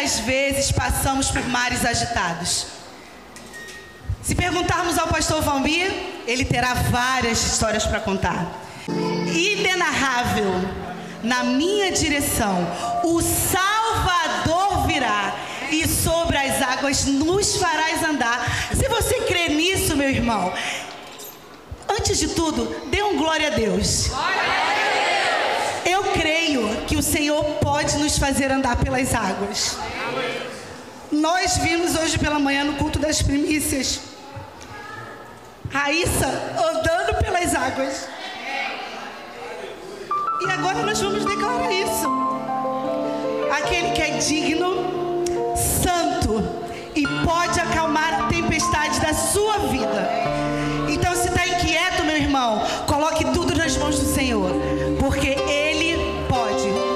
das vezes passamos por mares agitados. Se perguntarmos ao pastor Valmir, ele terá várias histórias para contar. Inenarrável, na minha direção, o Salvador virá e sobre as águas nos farás andar. Se você crê nisso, meu irmão, antes de tudo, dê um glória a Deus. Eu creio que o Senhor pode nos fazer andar pelas águas. Nós vimos hoje pela manhã no culto das primícias Raíssa andando pelas águas. E agora nós vamos declarar isso. Aquele que é digno, santo e pode acalmar a tempestade da sua vida. Então, se está inquieto, meu irmão, coloque tudo nas mãos do Senhor, porque Ele pode.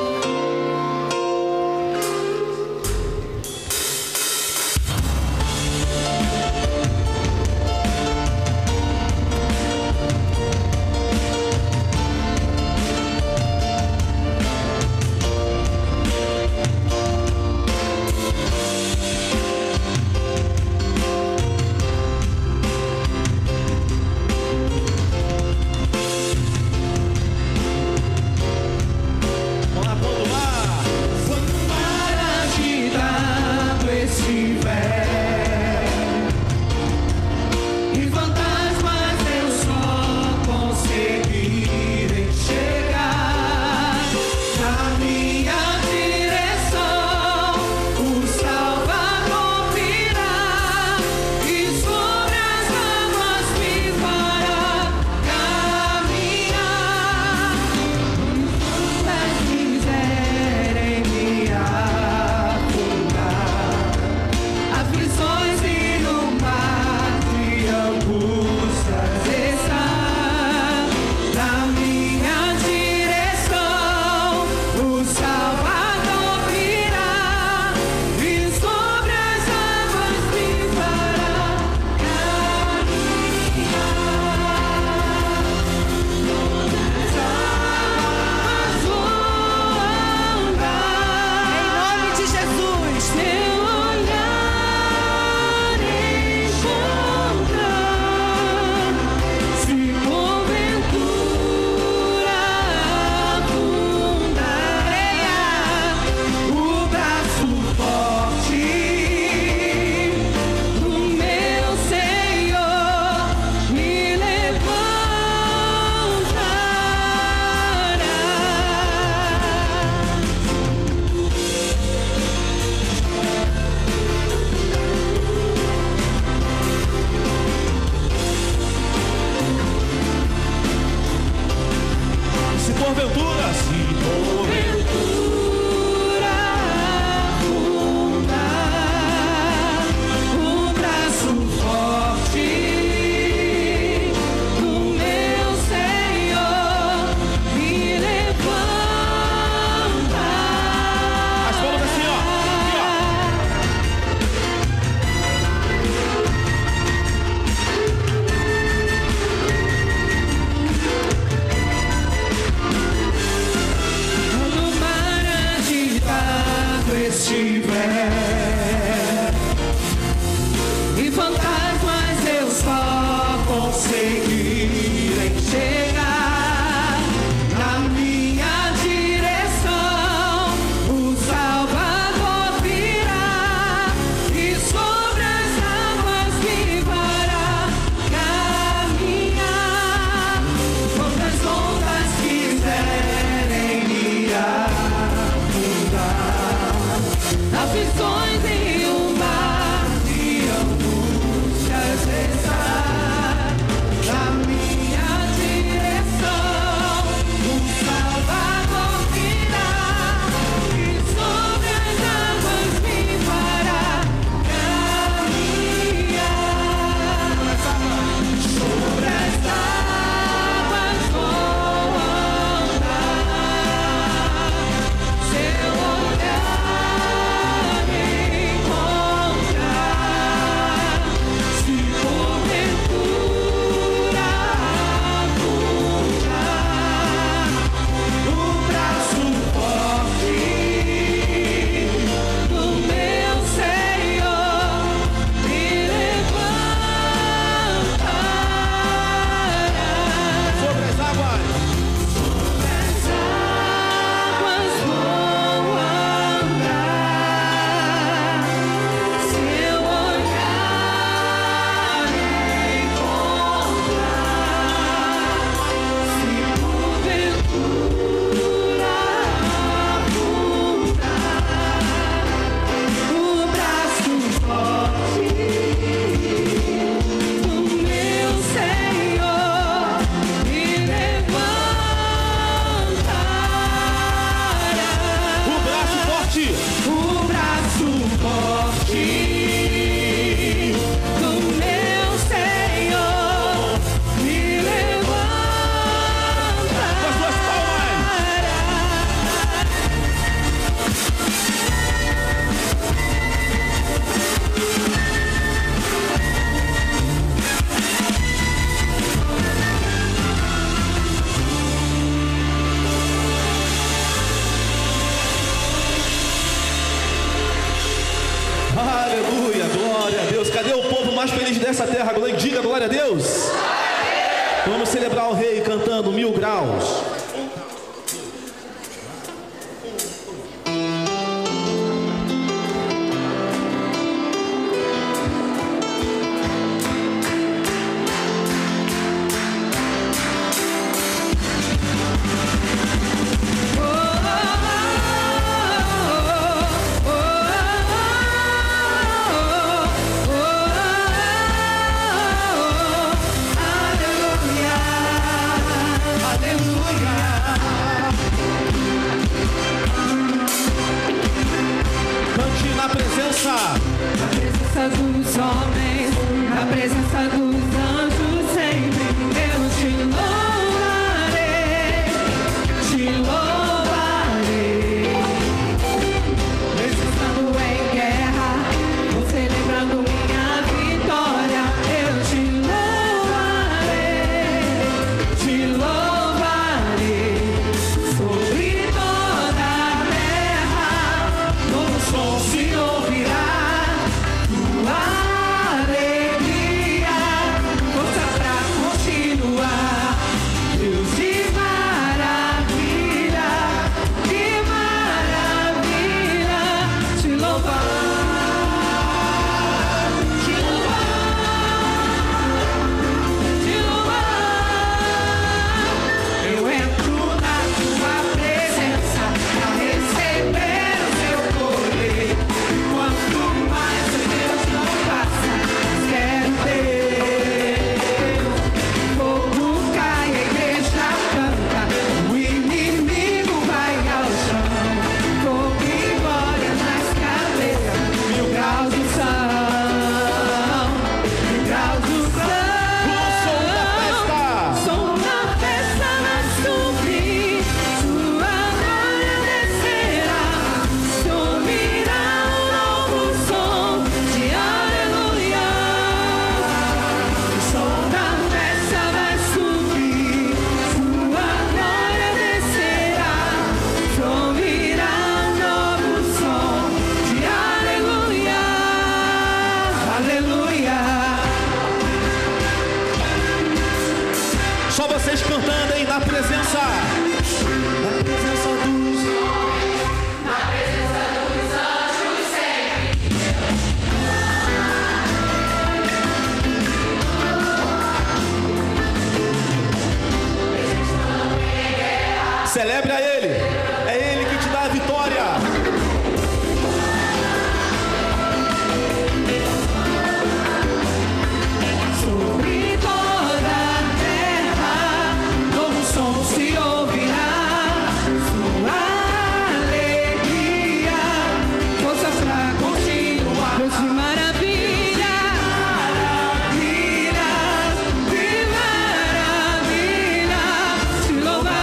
Dessa terra, diga glória a Deus. Vamos celebrar o Rei cantando 1000 graus. Dos homens, na presença dos anjos, sempre eu te louvarei, mesmo estando em guerra, ou celebrando minha vitória, eu te louvarei, sobre toda a terra, novo som se ouvirá. Alegria, força pra continuar. Deus de maravilha, que maravilha, te louvar, te louvar, te louvar. Eu entro na tua presença pra receber o teu poder. Quanto mais Deus não passa, quero ter. Fogo cai, a igreja canta, o inimigo vai ao chão. Fogo e glória nas cadeiras, 1000 graus do céu, 1000 graus do céu. Som da festa vai subir, sua glória descerá, subirá um novo som de aleluia. O som da festa vai subir, sua glória descerá, subirá um novo som de aleluia, aleluia. Só vocês cantando, hein? Na presença dos... Celebre a Ele. É Ele que te dá a vitória. Sobre toda a terra, novo som se ouvirá. Sua alegria, força pra continuar. Deus de maravilha, maravilha, de maravilha, te louvar.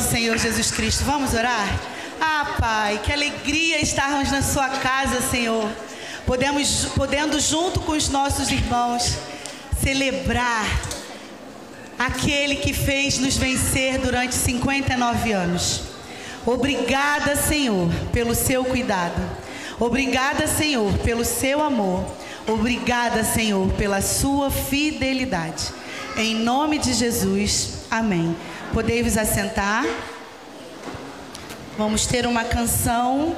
Senhor Jesus Cristo. Vamos orar? Ah, Pai, que alegria estarmos na sua casa, Senhor. Podendo junto com os nossos irmãos celebrar aquele que fez nos vencer durante 59 anos. Obrigada, Senhor, pelo seu cuidado. Obrigada, Senhor, pelo seu amor. Obrigada, Senhor, pela sua fidelidade. Em nome de Jesus, amém. Podei-vos assentar. Vamos ter uma canção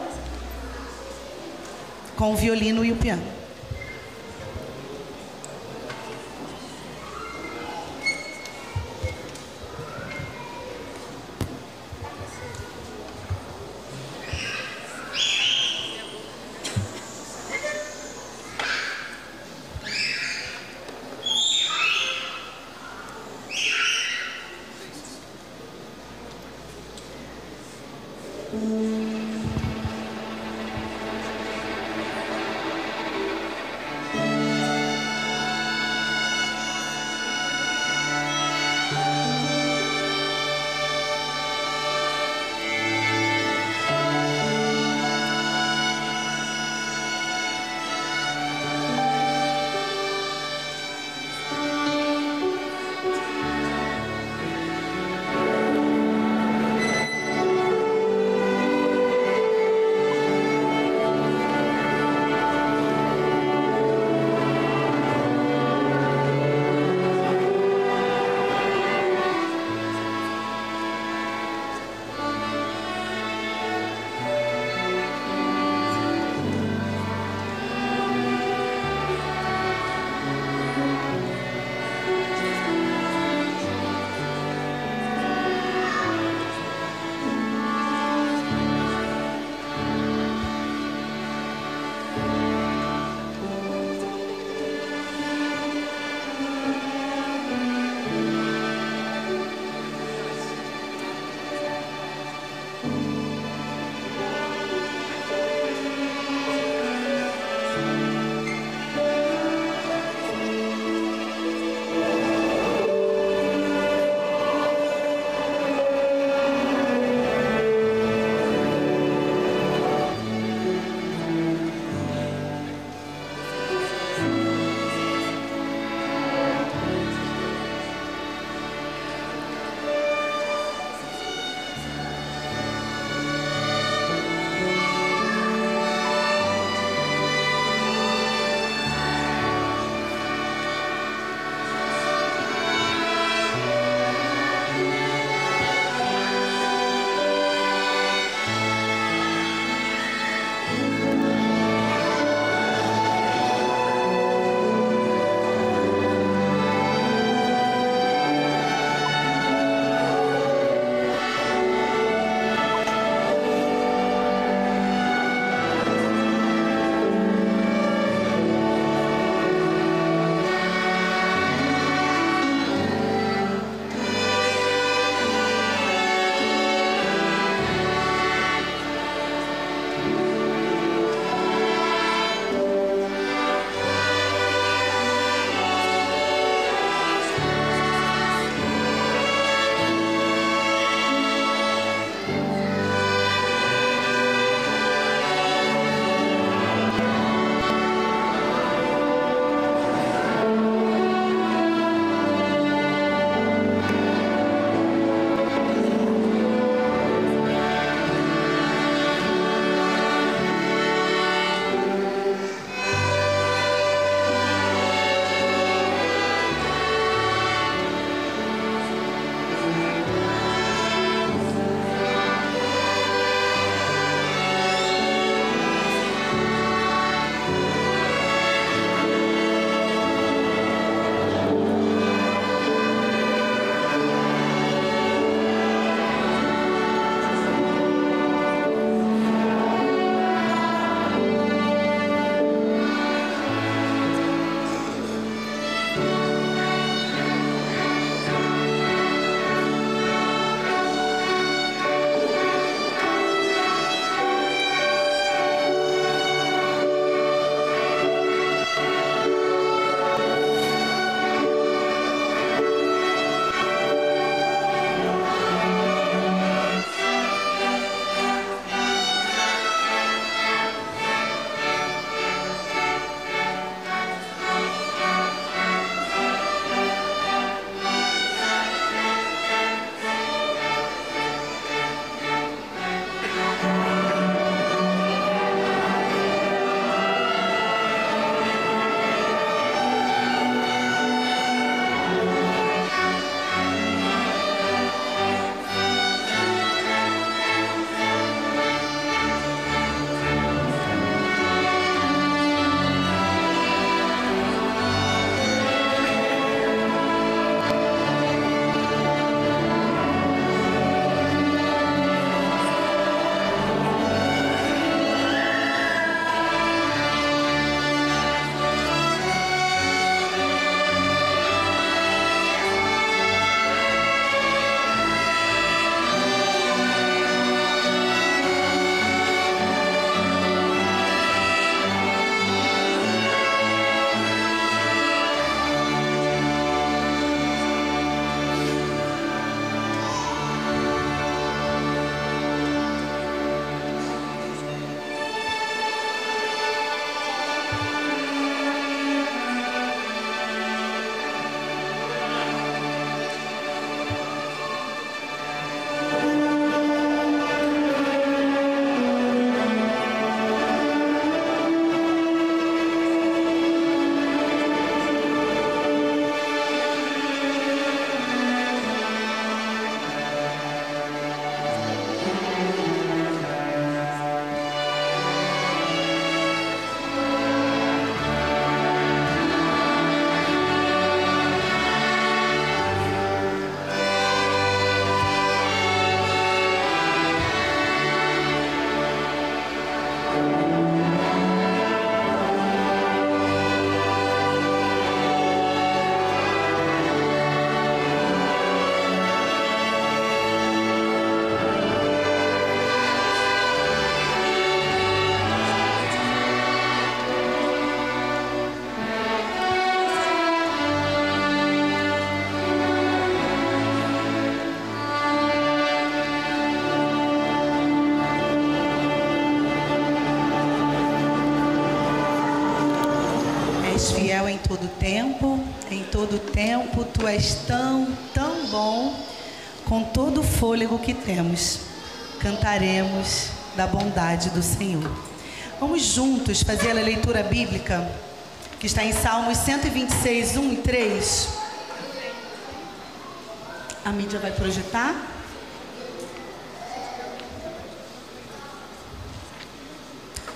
com o violino e o piano. em todo tempo, Tu és tão, tão bom. Com todo o fôlego que temos, cantaremos da bondade do Senhor. Vamos juntos fazer a leitura bíblica, que está em Salmos 126, 1 e 3. A mídia vai projetar.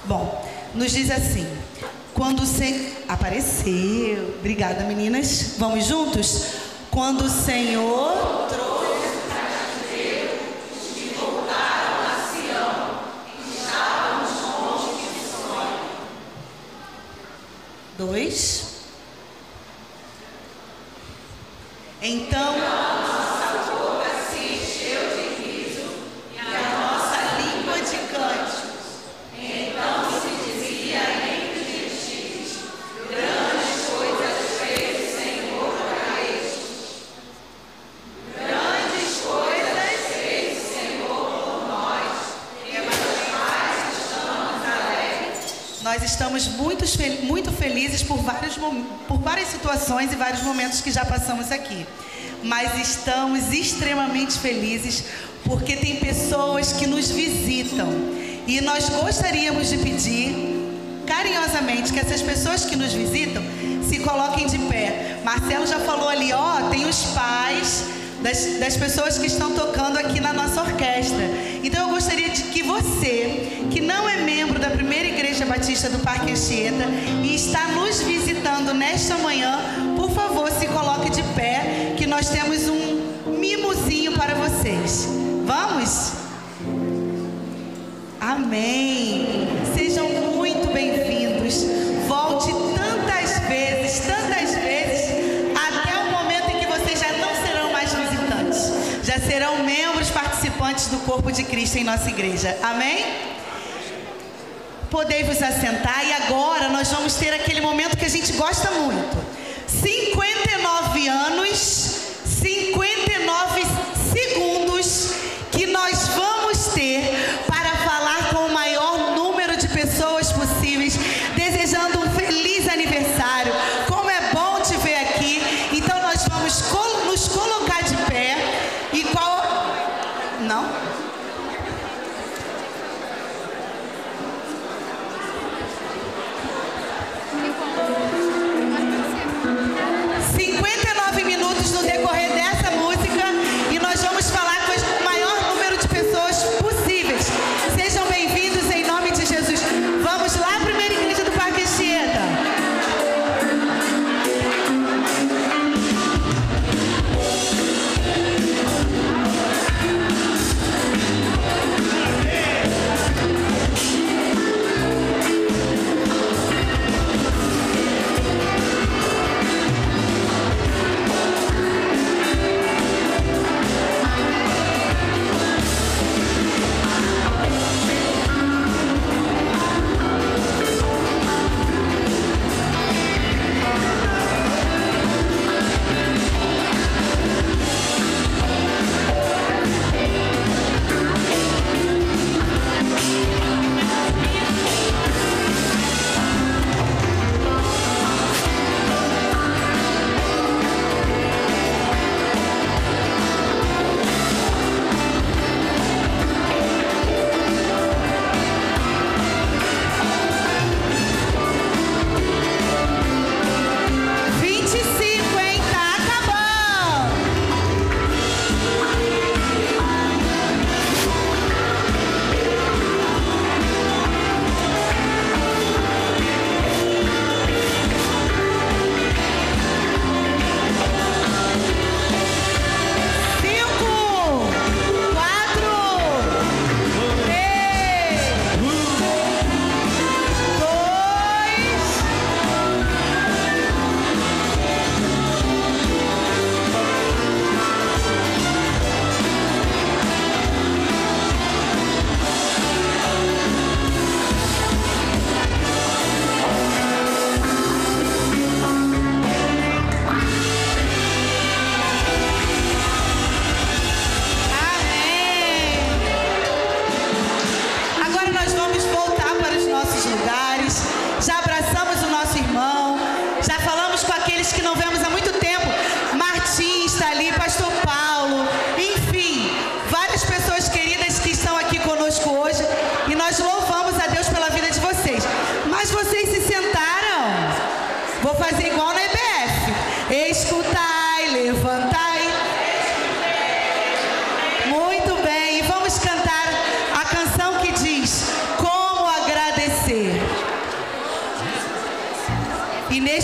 Bom, nos diz assim: quando o Senhor... Apareceu. Obrigada, meninas. Vamos juntos? Quando o Senhor trouxe os cativeiros que voltaram a Sião, estávamos como de sonho. 2. Então a nossa boca se encheu de riso e a nossa língua de cânticos. Então se dizia entre os gentios: grandes coisas fez o Senhor para estes. Grandes coisas fez o Senhor por nós, pelas quais estamos alegres. Nós estamos muito felizes por várias situações e vários momentos que já passamos aqui. Mas estamos extremamente felizes porque tem pessoas que nos visitam. E nós gostaríamos de pedir carinhosamente que essas pessoas que nos visitam se coloquem de pé. Marcelo já falou ali, ó, tem os pais das pessoas que estão tocando aqui na nossa orquestra. Então eu gostaria de que você, que não é membro da Primeira Igreja Batista do Parque Anchieta e está nos visitando nesta manhã, por favor, se coloque de pé, que nós temos um mimozinho para vocês. Vamos? Amém. Sejam muito bem-vindos. Volte tantas vezes, até o momento em que vocês já não serão mais visitantes. Já serão membros participantes do corpo de Cristo em nossa igreja. Amém? Podei vos assentar e agora nós vamos ter aquele momento que a gente gosta muito. 59 anos, 59 segundos que nós vamos ter para falar com o maior número de pessoas possíveis, desejando um feliz aniversário. Como é bom te ver aqui. Então nós vamos nos colocar de pé. E qual... Não? 59 minutos no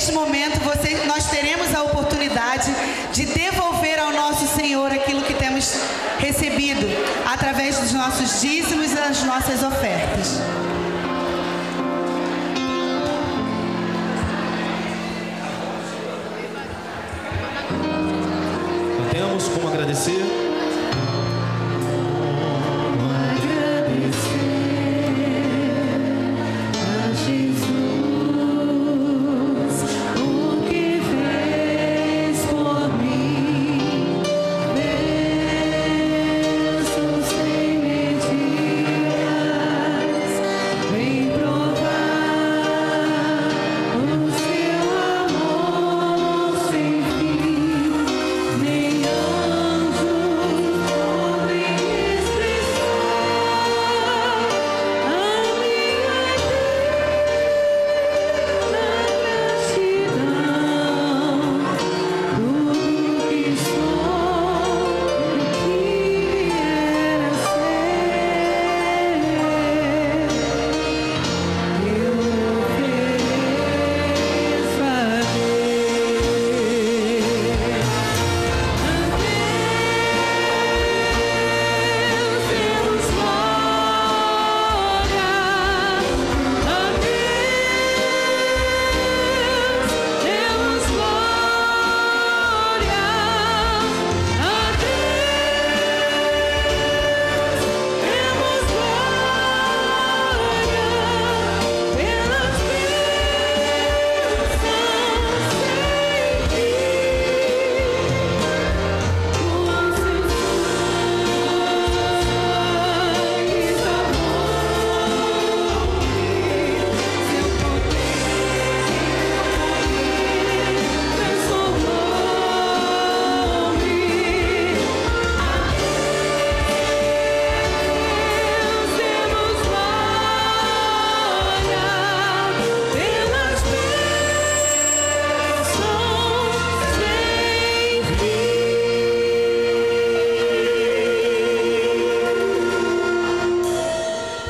neste momento nós teremos a oportunidade de devolver ao nosso Senhor aquilo que temos recebido através dos nossos dízimos e das nossas ofertas. Temos como agradecer.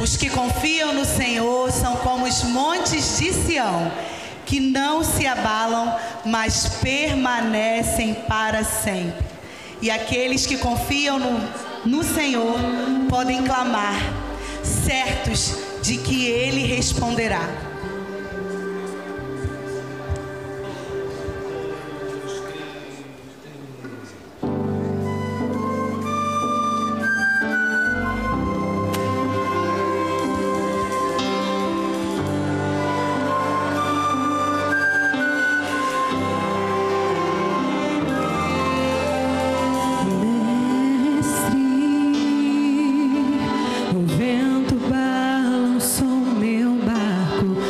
Os que confiam no Senhor são como os montes de Sião, que não se abalam, mas permanecem para sempre. E aqueles que confiam no Senhor podem clamar, certos de que Ele responderá. O vento balançou meu barco.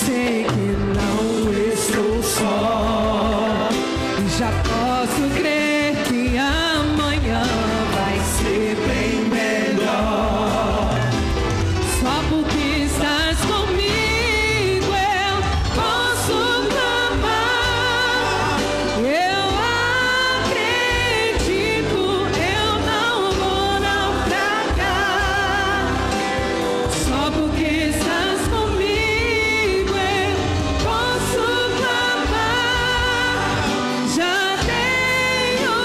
sei que não estou só. E já posso crer que amanhã vai ser bem melhor. Só porque estás comigo eu posso clamar. Eu acredito, eu não vou naufragar. Só porque estás comigo eu posso clamar. Já tenho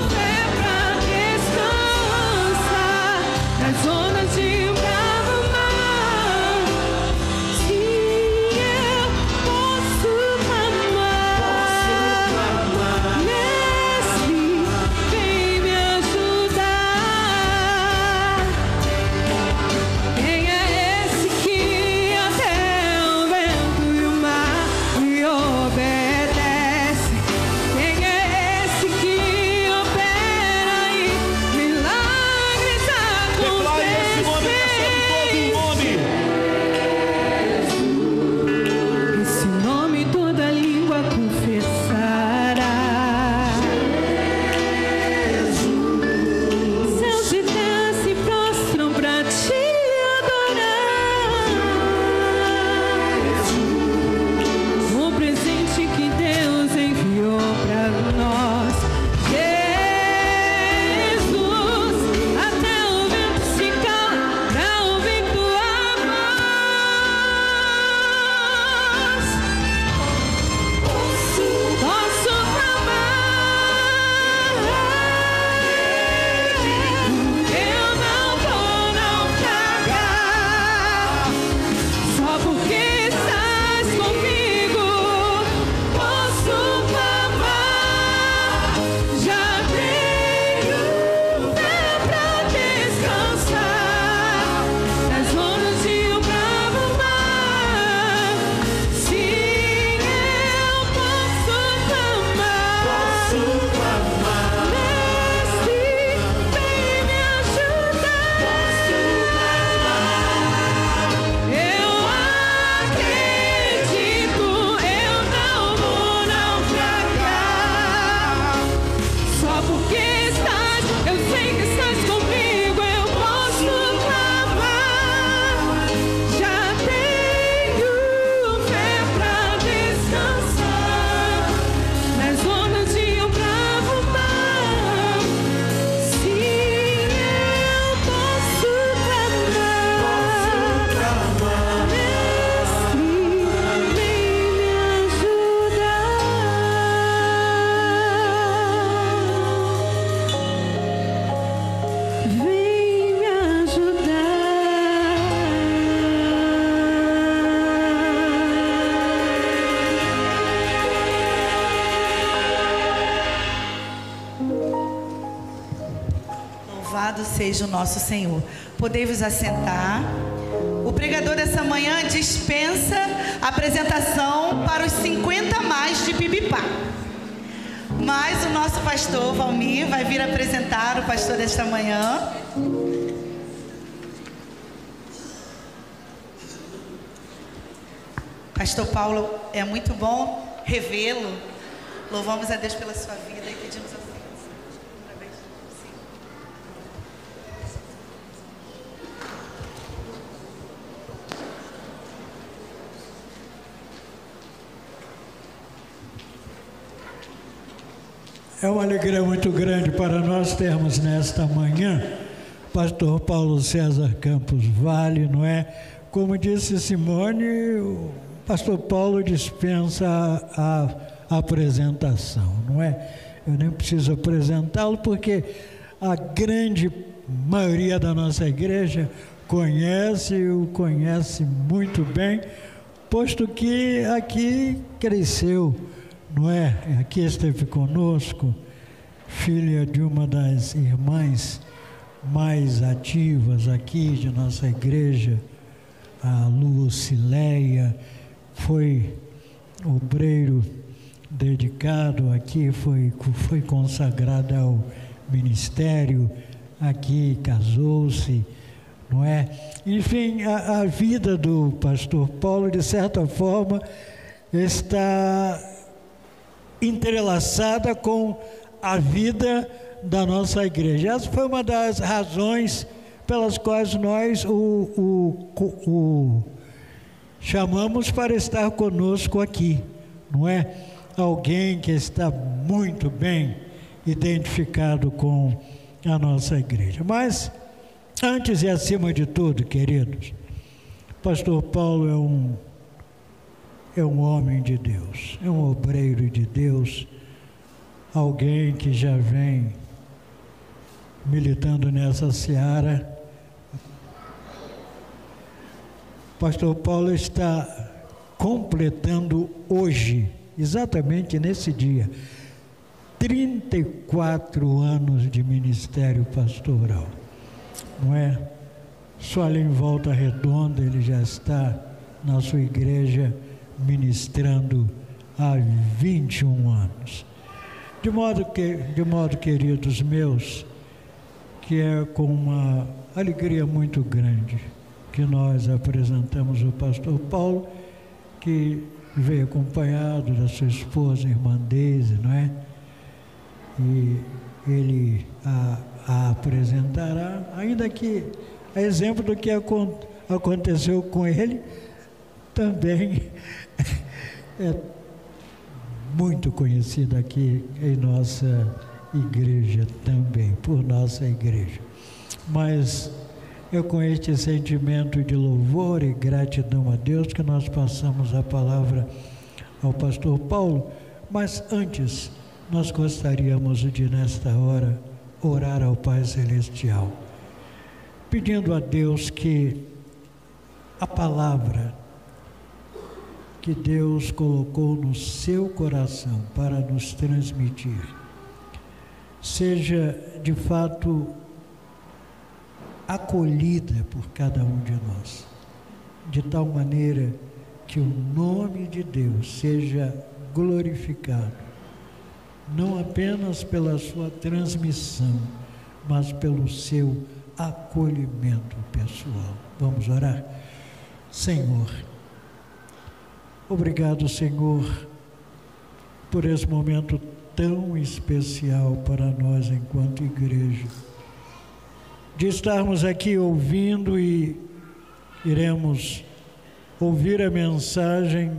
fé pra descansar nas ondas de um bravo mar. Se eu posso clamar, Mestre, vem me ajudar. Quem é esse que até o vento e o mar lhe obedece? Quem é esse que opera e milagres Declare esse nome que é sobre todo nome. Esse nome toda língua confessará. Céus e terra se prostram pra te adorar. O presente que Deus enviou pra nós. Jesus, até o vento se cala pra ouvir tua voz. Posso clamar. Eu não vou naufragar. Só porque estás comigo posso clamar. Já tenho fé pra descansar nas ondas de um bravo mar. Sim, eu posso clamar. Mestre, vem me ajudar. Eu acredito, eu não vou naufragar. Só porque estás, eu sei que estás comigo, eu posso clamar. Já tenho fé pra descansar nas ondas de um bravo mar. Sim, eu posso clamar. Mestre, vem me ajudar. Vem me Louvado seja o nosso Senhor. Podei-vos assentar. O pregador dessa manhã dispensa a apresentação para os 50 mais de Bibipá. Mas o nosso pastor Valmir vai vir apresentar o pastor desta manhã. Pastor Paulo, é muito bom revê-lo. Louvamos a Deus pela sua vida e pedimos a Deus. É uma alegria muito grande para nós termos nesta manhã pastor Paulo César Campos Vale, não é? Como disse Simone, o pastor Paulo dispensa a apresentação, não é? Eu nem preciso apresentá-lo porque a grande maioria da nossa igreja o conhece muito bem, posto que aqui cresceu, não é? Aqui esteve conosco, filha de uma das irmãs mais ativas aqui de nossa igreja, a Lucileia, foi obreiro dedicado aqui, foi consagrada ao ministério, aqui casou-se, não é? Enfim, a vida do pastor Paulo, de certa forma, está entrelaçada com a vida da nossa igreja. Essa foi uma das razões pelas quais nós o chamamos para estar conosco aqui, não é? Alguém que está muito bem identificado com a nossa igreja. Mas, antes e acima de tudo, queridos, pastor Paulo é um homem de Deus, é um obreiro de Deus, alguém que já vem militando nessa seara. Pastor Paulo está completando hoje, exatamente nesse dia, 34 anos de ministério pastoral, não é? Só ali em Volta Redonda ele já está na sua igreja ministrando há 21 anos. De modo, queridos meus, que é com uma alegria muito grande que nós apresentamos o pastor Paulo, que veio acompanhado da sua esposa, irmã Deise, não é? E ele a apresentará, ainda que a exemplo do que aconteceu com ele, também é muito conhecido aqui em nossa igreja também, por nossa igreja. Mas é com este sentimento de louvor e gratidão a Deus que nós passamos a palavra ao pastor Paulo. Mas antes, nós gostaríamos de, nesta hora, orar ao Pai Celestial, pedindo a Deus que a palavra que Deus colocou no seu coração para nos transmitir seja, de fato, acolhida por cada um de nós, de tal maneira que o nome de Deus seja glorificado, não apenas pela sua transmissão, mas pelo seu acolhimento pessoal. Vamos orar? Senhor, obrigado, Senhor, por esse momento tão especial para nós enquanto igreja, de estarmos aqui ouvindo e iremos ouvir a mensagem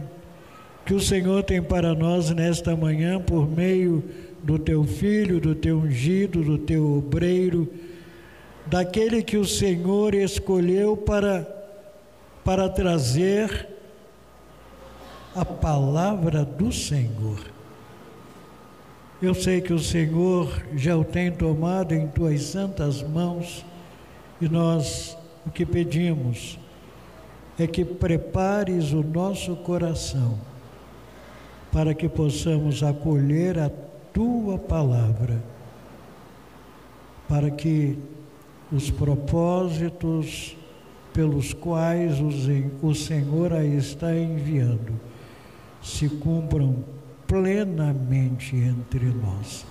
que o Senhor tem para nós nesta manhã por meio do Teu Filho, do Teu ungido, do Teu obreiro, daquele que o Senhor escolheu para trazer a palavra do Senhor. Eu sei que o Senhor já o tem tomado em Tuas santas mãos e nós o que pedimos é que prepares o nosso coração para que possamos acolher a Tua palavra, para que os propósitos pelos quais o Senhor a está enviando se cumpram plenamente entre nós.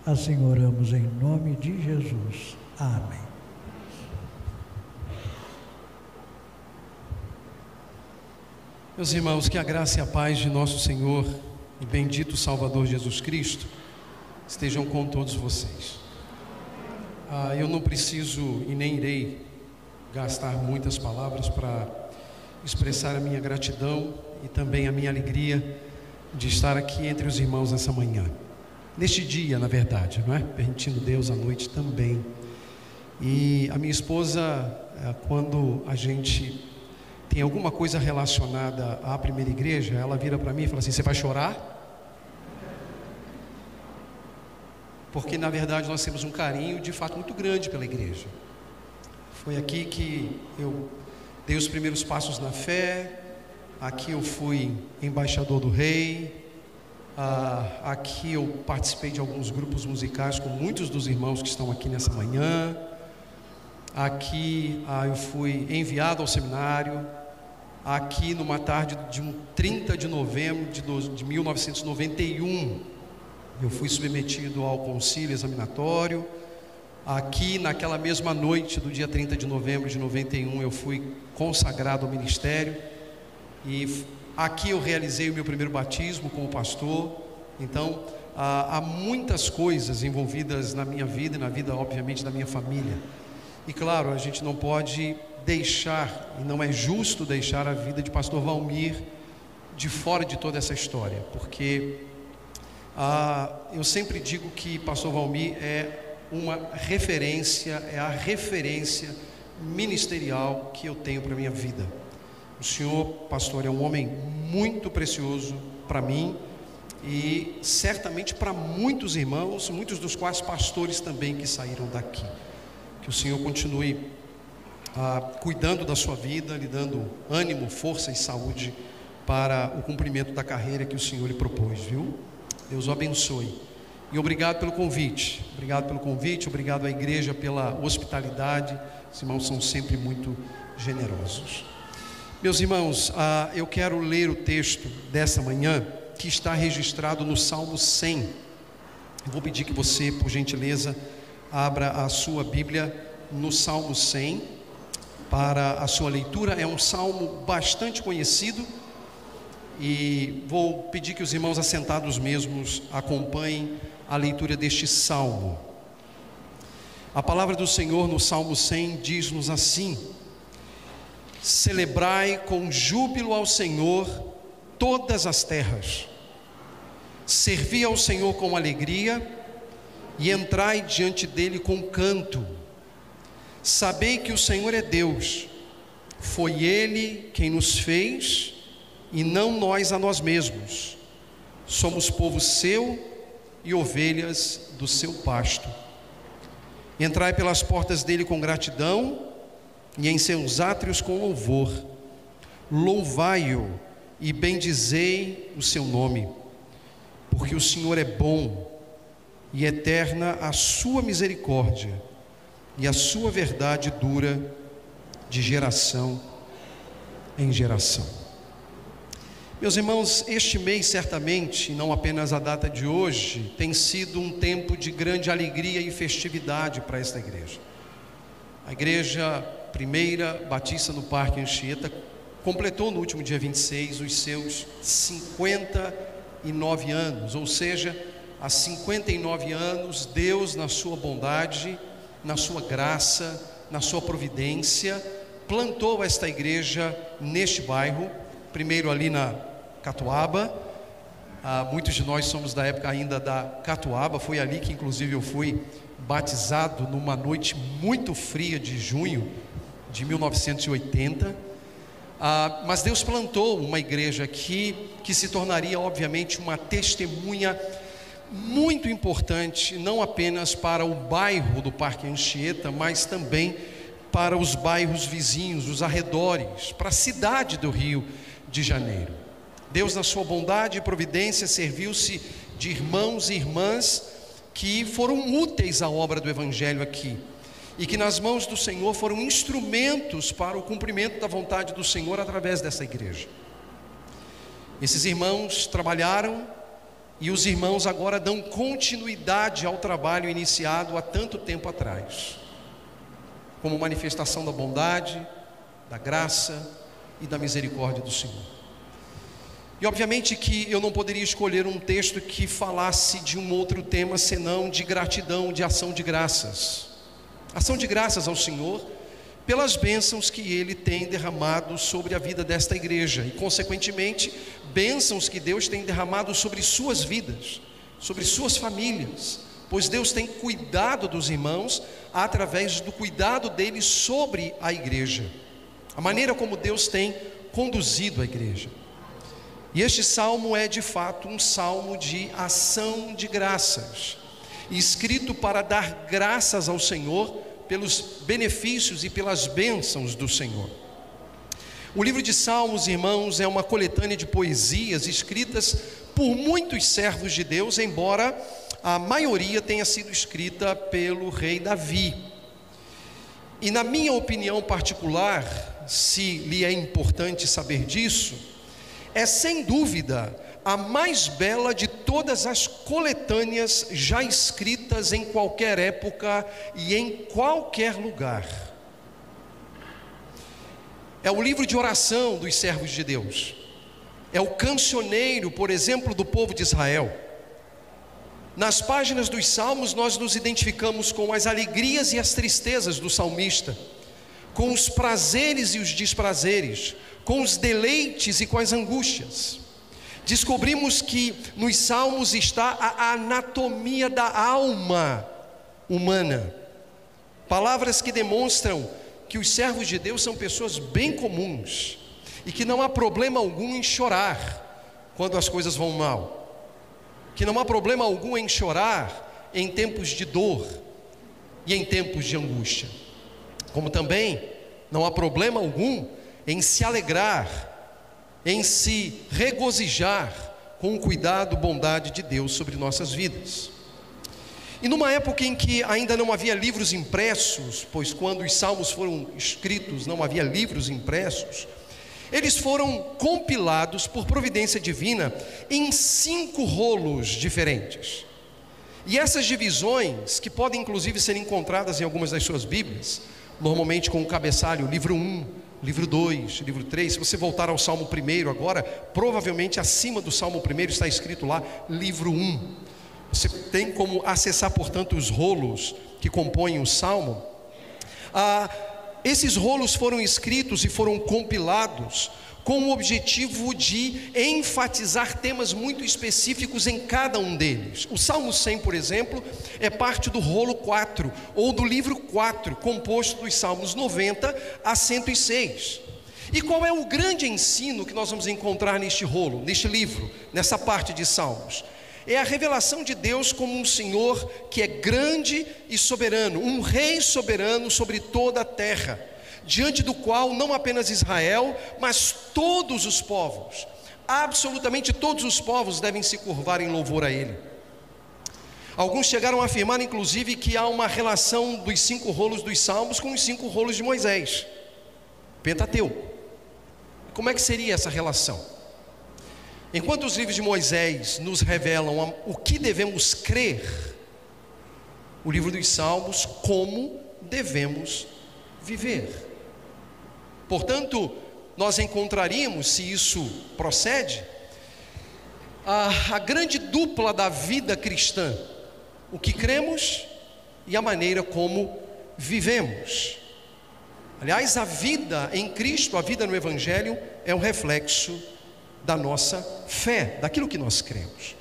Assim oramos em nome de Jesus. Amém. Meus irmãos, que a graça e a paz de nosso Senhor e bendito Salvador Jesus Cristo estejam com todos vocês. Eu não preciso e nem irei gastar muitas palavras para expressar a minha gratidão e também a minha alegria de estar aqui entre os irmãos nessa manhã, neste dia, na verdade, não é? Permitindo Deus à noite também. E a minha esposa, quando a gente tem alguma coisa relacionada à primeira igreja, ela vira para mim e fala assim: você vai chorar? Porque na verdade nós temos um carinho de fato muito grande pela igreja. Foi aqui que eu dei os primeiros passos na fé. Aqui eu fui embaixador do rei, aqui eu participei de alguns grupos musicais com muitos dos irmãos que estão aqui nessa manhã. Aqui eu fui enviado ao seminário. Aqui numa tarde de 30 de novembro de 1991, eu fui submetido ao concílio examinatório. Aqui, naquela mesma noite do dia 30 de novembro de 91, eu fui consagrado ao ministério. E aqui eu realizei o meu primeiro batismo como pastor. Então, há muitas coisas envolvidas na minha vida e na vida, obviamente, da minha família. E claro, a gente não pode deixar, e não é justo deixar a vida de pastor Valmir de fora de toda essa história, porque eu sempre digo que pastor Valmir é uma referência, é a referência ministerial que eu tenho para a minha vida. O senhor, pastor, é um homem muito precioso para mim e certamente para muitos irmãos, muitos dos quais pastores também que saíram daqui. Que o senhor continue cuidando da sua vida, lhe dando ânimo, força e saúde para o cumprimento da carreira que o senhor lhe propôs, viu? Deus o abençoe. E obrigado pelo convite, obrigado à igreja pela hospitalidade. Os irmãos são sempre muito generosos. Meus irmãos, eu quero ler o texto dessa manhã, que está registrado no Salmo 100. Eu vou pedir que você, por gentileza, abra a sua Bíblia no Salmo 100 para a sua leitura. É um salmo bastante conhecido e vou pedir que os irmãos assentados mesmos acompanhem a leitura deste salmo. A palavra do Senhor no Salmo 100 diz-nos assim: celebrai com júbilo ao Senhor todas as terras, servi ao Senhor com alegria e entrai diante dele com canto. Sabei que o Senhor é Deus, foi Ele quem nos fez e não nós a nós mesmos. Somos povo seu e ovelhas do seu pasto. Entrai pelas portas dele com gratidão e em seus átrios com louvor. Louvai-o e bendizei o seu nome, porque o Senhor é bom e eterna a sua misericórdia, e a sua verdade dura de geração em geração. Meus irmãos, este mês certamente, não apenas a data de hoje, tem sido um tempo de grande alegria e festividade para esta igreja. A igreja primeira Batista no Parque Anchieta completou no último dia 26 os seus 59 anos, ou seja, há 59 anos Deus, na sua bondade, na sua graça, na sua providência, plantou esta igreja neste bairro, primeiro ali na Catuaba. Muitos de nós somos da época ainda da Catuaba. Foi ali que inclusive eu fui batizado numa noite muito fria de junho de 1980. Mas Deus plantou uma igreja aqui que se tornaria obviamente uma testemunha muito importante, não apenas para o bairro do Parque Anchieta, mas também para os bairros vizinhos, os arredores, para a cidade do Rio de Janeiro. Deus, na sua bondade e providência, serviu-se de irmãos e irmãs que foram úteis à obra do Evangelho aqui, e que nas mãos do Senhor foram instrumentos para o cumprimento da vontade do Senhor através dessa igreja. Esses irmãos trabalharam, e os irmãos agora dão continuidade ao trabalho iniciado há tanto tempo atrás, como manifestação da bondade, da graça e da misericórdia do Senhor. E obviamente que eu não poderia escolher um texto que falasse de um outro tema senão de gratidão, de ação de graças. Ação de graças ao Senhor pelas bênçãos que Ele tem derramado sobre a vida desta igreja e, consequentemente, bênçãos que Deus tem derramado sobre suas vidas, sobre suas famílias, pois Deus tem cuidado dos irmãos através do cuidado deles sobre a igreja, a maneira como Deus tem conduzido a igreja. E este salmo é de fato um salmo de ação de graças, escrito para dar graças ao Senhor pelos benefícios e pelas bênçãos do Senhor. O livro de Salmos, irmãos, é uma coletânea de poesias escritas por muitos servos de Deus, embora a maioria tenha sido escrita pelo rei Davi. E na minha opinião particular, se lhe é importante saber disso, é sem dúvida a mais bela de todas as coletâneas já escritas em qualquer época e em qualquer lugar. É o livro de oração dos servos de Deus. É o cancioneiro, por exemplo, do povo de Israel. Nas páginas dos salmos nós nos identificamos com as alegrias e as tristezas do salmista, com os prazeres e os desprazeres, com os deleites e com as angústias. Descobrimos que nos salmos está a anatomia da alma humana. Palavras que demonstram que os servos de Deus são pessoas bem comuns e que não há problema algum em chorar quando as coisas vão mal. Que não há problema algum em chorar em tempos de dor e em tempos de angústia. Como também não há problema algum em se alegrar, em se regozijar com o cuidado, bondade de Deus sobre nossas vidas. E numa época em que ainda não havia livros impressos, pois quando os salmos foram escritos não havia livros impressos, eles foram compilados por providência divina em 5 rolos diferentes. E essas divisões, que podem inclusive ser encontradas em algumas das suas Bíblias, normalmente com o cabeçalho, livro 1, livro 2, livro 3, se você voltar ao Salmo 1 agora, provavelmente acima do Salmo 1 está escrito lá, livro 1. Você tem como acessar, portanto, os rolos que compõem o Salmo. Esses rolos foram escritos e foram compilados com o objetivo de enfatizar temas muito específicos em cada um deles. O Salmo 100, por exemplo, é parte do rolo 4, ou do livro 4, composto dos Salmos 90 a 106. E qual é o grande ensino que nós vamos encontrar neste rolo, neste livro, nessa parte de Salmos? É a revelação de Deus como um Senhor que é grande e soberano, um rei soberano sobre toda a terra, diante do qual não apenas Israel, mas todos os povos, absolutamente todos os povos devem se curvar em louvor a Ele. Alguns chegaram a afirmar inclusive que há uma relação dos 5 rolos dos Salmos com os 5 rolos de Moisés, Pentateuco. Como é que seria essa relação? Enquanto os livros de Moisés nos revelam o que devemos crer, o livro dos Salmos, como devemos viver. Portanto, nós encontraríamos, se isso procede, a grande dupla da vida cristã, o que cremos e a maneira como vivemos. Aliás, a vida em Cristo, a vida no Evangelho, é um reflexo da nossa fé, daquilo que nós cremos.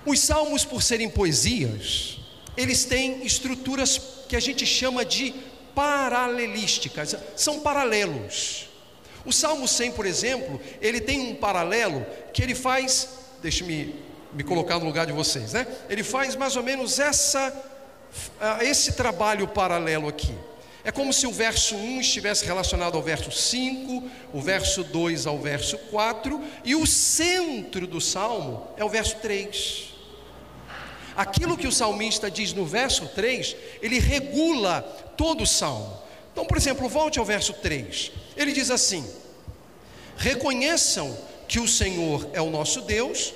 Os salmos, por serem poesias, eles têm estruturas que a gente chama de paralelísticas, são paralelos. O Salmo 100, por exemplo, ele tem um paralelo que ele faz, deixe-me me colocar no lugar de vocês, né? Ele faz mais ou menos esse trabalho paralelo aqui. É como se o verso 1 estivesse relacionado ao verso 5, o verso 2 ao verso 4, e o centro do Salmo é o verso 3. Aquilo que o salmista diz no verso 3, ele regula todo o Salmo. Então, por exemplo, volte ao verso 3. Ele diz assim: reconheçam que o Senhor é o nosso Deus,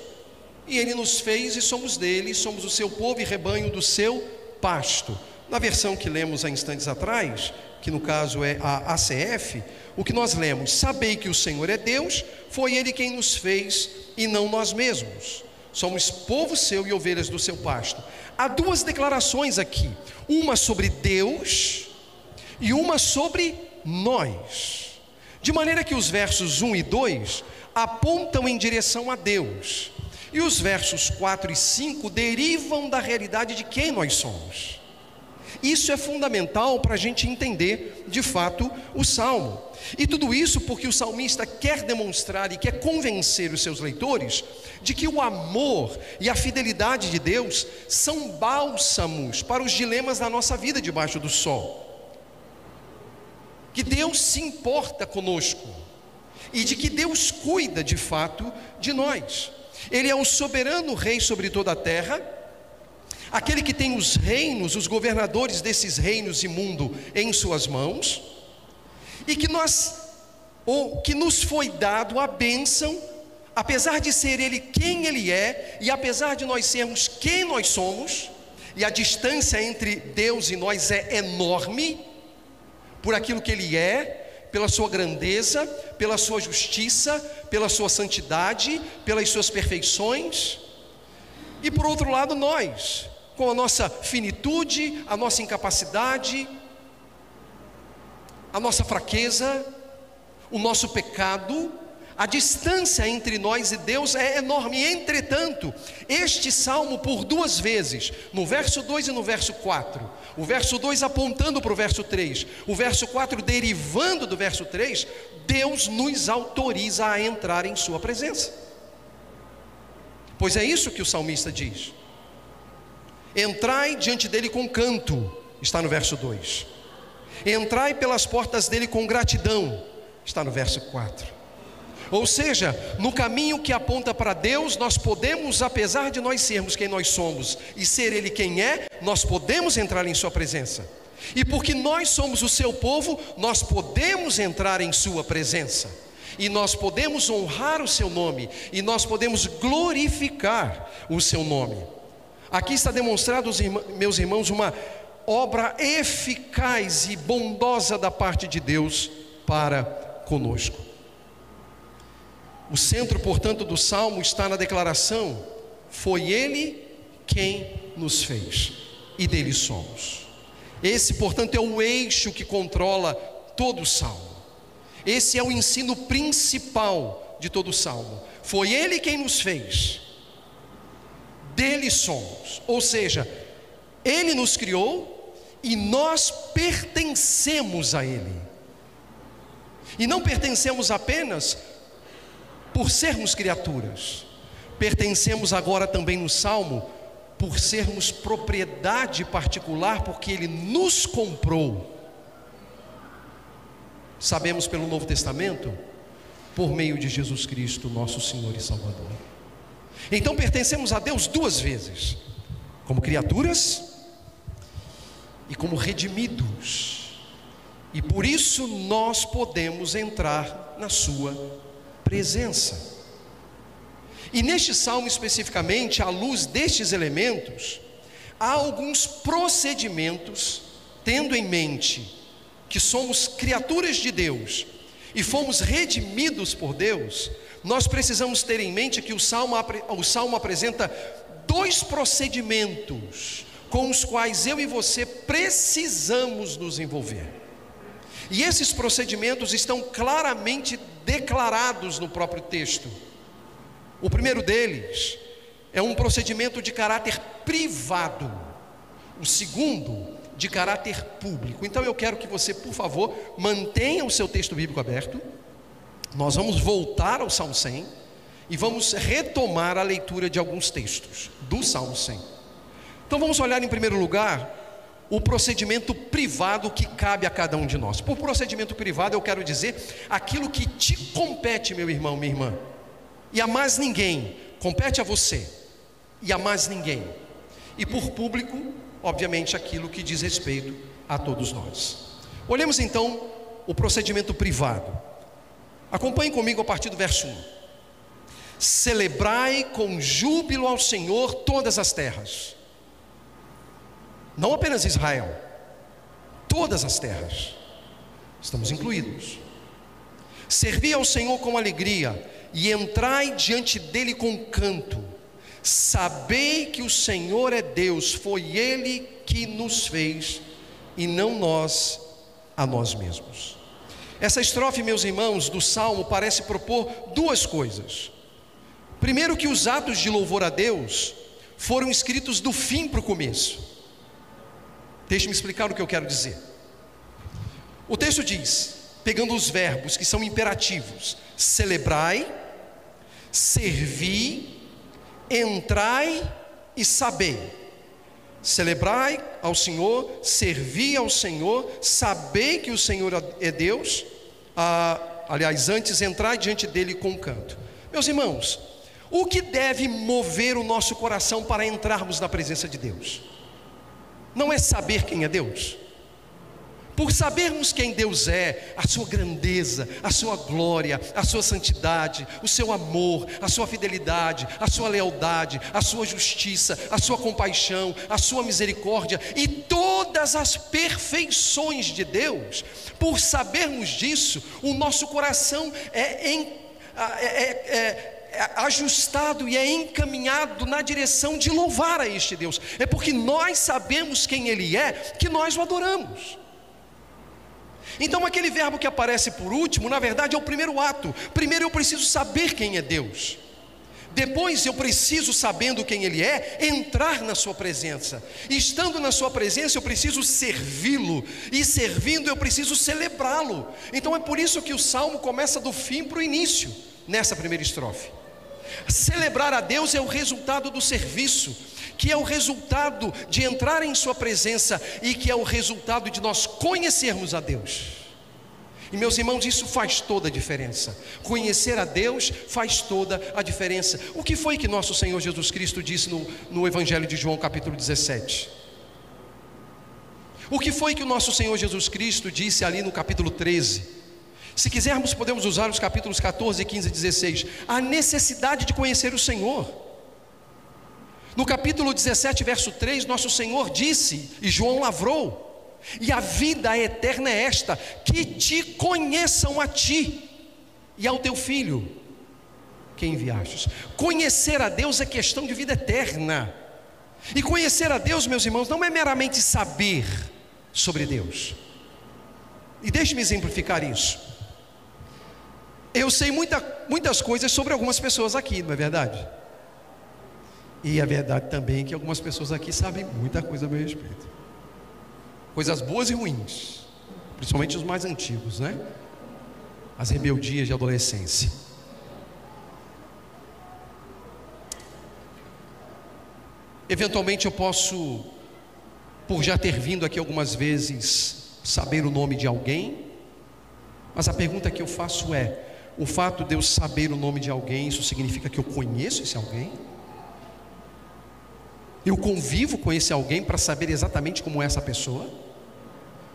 e Ele nos fez e somos dele, somos o seu povo e rebanho do seu pasto. Na versão que lemos há instantes atrás, que no caso é a ACF, o que nós lemos: sabei que o Senhor é Deus, foi Ele quem nos fez e não nós mesmos. Somos povo seu e ovelhas do seu pasto. Há 2 declarações aqui, uma sobre Deus e uma sobre nós. De maneira que os versos 1 e 2 apontam em direção a Deus, e os versos 4 e 5 derivam da realidade de quem nós somos. Isso é fundamental para a gente entender de fato o Salmo. E tudo isso porque o salmista quer demonstrar e quer convencer os seus leitores de que o amor e a fidelidade de Deus são bálsamos para os dilemas da nossa vida debaixo do sol. Que Deus se importa conosco e de que Deus cuida de fato de nós. Ele é o soberano rei sobre toda a terra, aquele que tem os reinos, os governadores desses reinos e mundo em suas mãos, e que nos foi dado a bênção, apesar de ser Ele quem Ele é, e apesar de nós sermos quem nós somos, e a distância entre Deus e nós é enorme, por aquilo que Ele é, pela sua grandeza, pela sua justiça, pela sua santidade, pelas suas perfeições, e por outro lado nós, com a nossa finitude, a nossa incapacidade, a nossa fraqueza, o nosso pecado, a distância entre nós e Deus é enorme. Entretanto, este salmo por duas vezes, no verso 2 e no verso 4, o verso 2 apontando para o verso 3, o verso 4 derivando do verso 3, Deus nos autoriza a entrar em sua presença. Pois é isso que o salmista diz: entrai diante dele com canto, está no verso 2. Entrai pelas portas dele com gratidão, está no verso 4. Ou seja, no caminho que aponta para Deus, nós podemos, apesar de nós sermos quem nós somos e ser Ele quem é, nós podemos entrar em sua presença. E porque nós somos o seu povo, nós podemos entrar em sua presença, e nós podemos honrar o seu nome, e nós podemos glorificar o seu nome. Aqui está demonstrado, meus irmãos, uma obra eficaz e bondosa da parte de Deus para conosco. O centro, portanto, do salmo está na declaração: foi Ele quem nos fez, e dele somos. Esse, portanto, é o eixo que controla todo o salmo. Esse é o ensino principal de todo o salmo. Foi Ele quem nos fez, dele somos. Ou seja, Ele nos criou e nós pertencemos a Ele. E não pertencemos apenas por sermos criaturas, pertencemos agora também no salmo por sermos propriedade particular, porque Ele nos comprou. Sabemos pelo Novo Testamento, por meio de Jesus Cristo, nosso Senhor e Salvador. Então pertencemos a Deus duas vezes, como criaturas e como redimidos, e por isso nós podemos entrar na sua presença. E neste salmo especificamente, à luz destes elementos, há alguns procedimentos, tendo em mente que somos criaturas de Deus e fomos redimidos por Deus, nós precisamos ter em mente que o salmo apresenta dois procedimentos com os quais eu e você precisamos nos envolver. E esses procedimentos estão claramente declarados no próprio texto. O primeiro deles é um procedimento de caráter privado, o segundo de caráter público. Então eu quero que você, por favor, mantenha o seu texto bíblico aberto. Nós vamos voltar ao Salmo 100 e vamos retomar a leitura de alguns textos do Salmo 100. Então vamos olhar em primeiro lugar o procedimento privado que cabe a cada um de nós. Por procedimento privado eu quero dizer aquilo que te compete, meu irmão, minha irmã, e a mais ninguém. Compete a você e a mais ninguém. E por público, obviamente, aquilo que diz respeito a todos nós. Olhemos então o procedimento privado. Acompanhe comigo a partir do verso 1. Celebrai com júbilo ao Senhor todas as terras. Não apenas Israel, todas as terras, estamos incluídos. Servi ao Senhor com alegria, e entrai diante dele com canto. Sabei que o Senhor é Deus, foi Ele que nos fez, e não nós a nós mesmos. Essa estrofe, meus irmãos, do Salmo parece propor duas coisas. Primeiro, que os atos de louvor a Deus foram escritos do fim para o começo. Deixe-me explicar o que eu quero dizer. O texto diz, pegando os verbos que são imperativos: celebrai, servi, entrai e sabei. Celebrai ao Senhor, servi ao Senhor, sabei que o Senhor é Deus. Aliás, antes, entrai diante dele com canto. Meus irmãos, o que deve mover o nosso coração para entrarmos na presença de Deus? Não é saber quem é Deus? Por sabermos quem Deus é, a sua grandeza, a sua glória, a sua santidade, o seu amor, a sua fidelidade, a sua lealdade, a sua justiça, a sua compaixão, a sua misericórdia e todas as perfeições de Deus, por sabermos disso, o nosso coração é ajustado e é encaminhado na direção de louvar a este Deus. É porque nós sabemos quem Ele é, que nós o adoramos. Então aquele verbo que aparece por último, na verdade é o primeiro ato. Primeiro eu preciso saber quem é Deus. Depois eu preciso, sabendo quem Ele é, entrar na sua presença. E estando na sua presença eu preciso servi-lo. E servindo eu preciso celebrá-lo. Então é por isso que o salmo começa do fim para o início, nessa primeira estrofe. Celebrar a Deus é o resultado do serviço, que é o resultado de entrar em sua presença e que é o resultado de nós conhecermos a Deus. E meus irmãos, isso faz toda a diferença. Conhecer a Deus faz toda a diferença. O que foi que nosso Senhor Jesus Cristo disse no Evangelho de João capítulo 17? O que foi que o nosso Senhor Jesus Cristo disse ali no capítulo 13? Se quisermos podemos usar os capítulos 14, 15 e 16. A necessidade de conhecer o Senhor. No capítulo 17, verso 3, nosso Senhor disse, e João lavrou: e a vida eterna é esta, que te conheçam a ti e ao teu Filho, que enviastes. Conhecer a Deus é questão de vida eterna. E conhecer a Deus, meus irmãos, não é meramente saber sobre Deus. E deixe-me exemplificar isso. Eu sei muitas coisas sobre algumas pessoas aqui, não é verdade? E é verdade também que algumas pessoas aqui sabem muita coisa a meu respeito. Coisas boas e ruins, principalmente os mais antigos, né? As rebeldias de adolescência. Eventualmente eu posso, por já ter vindo aqui algumas vezes, saber o nome de alguém. Mas a pergunta que eu faço é: o fato de eu saber o nome de alguém, isso significa que eu conheço esse alguém? Eu convivo com esse alguém para saber exatamente como é essa pessoa?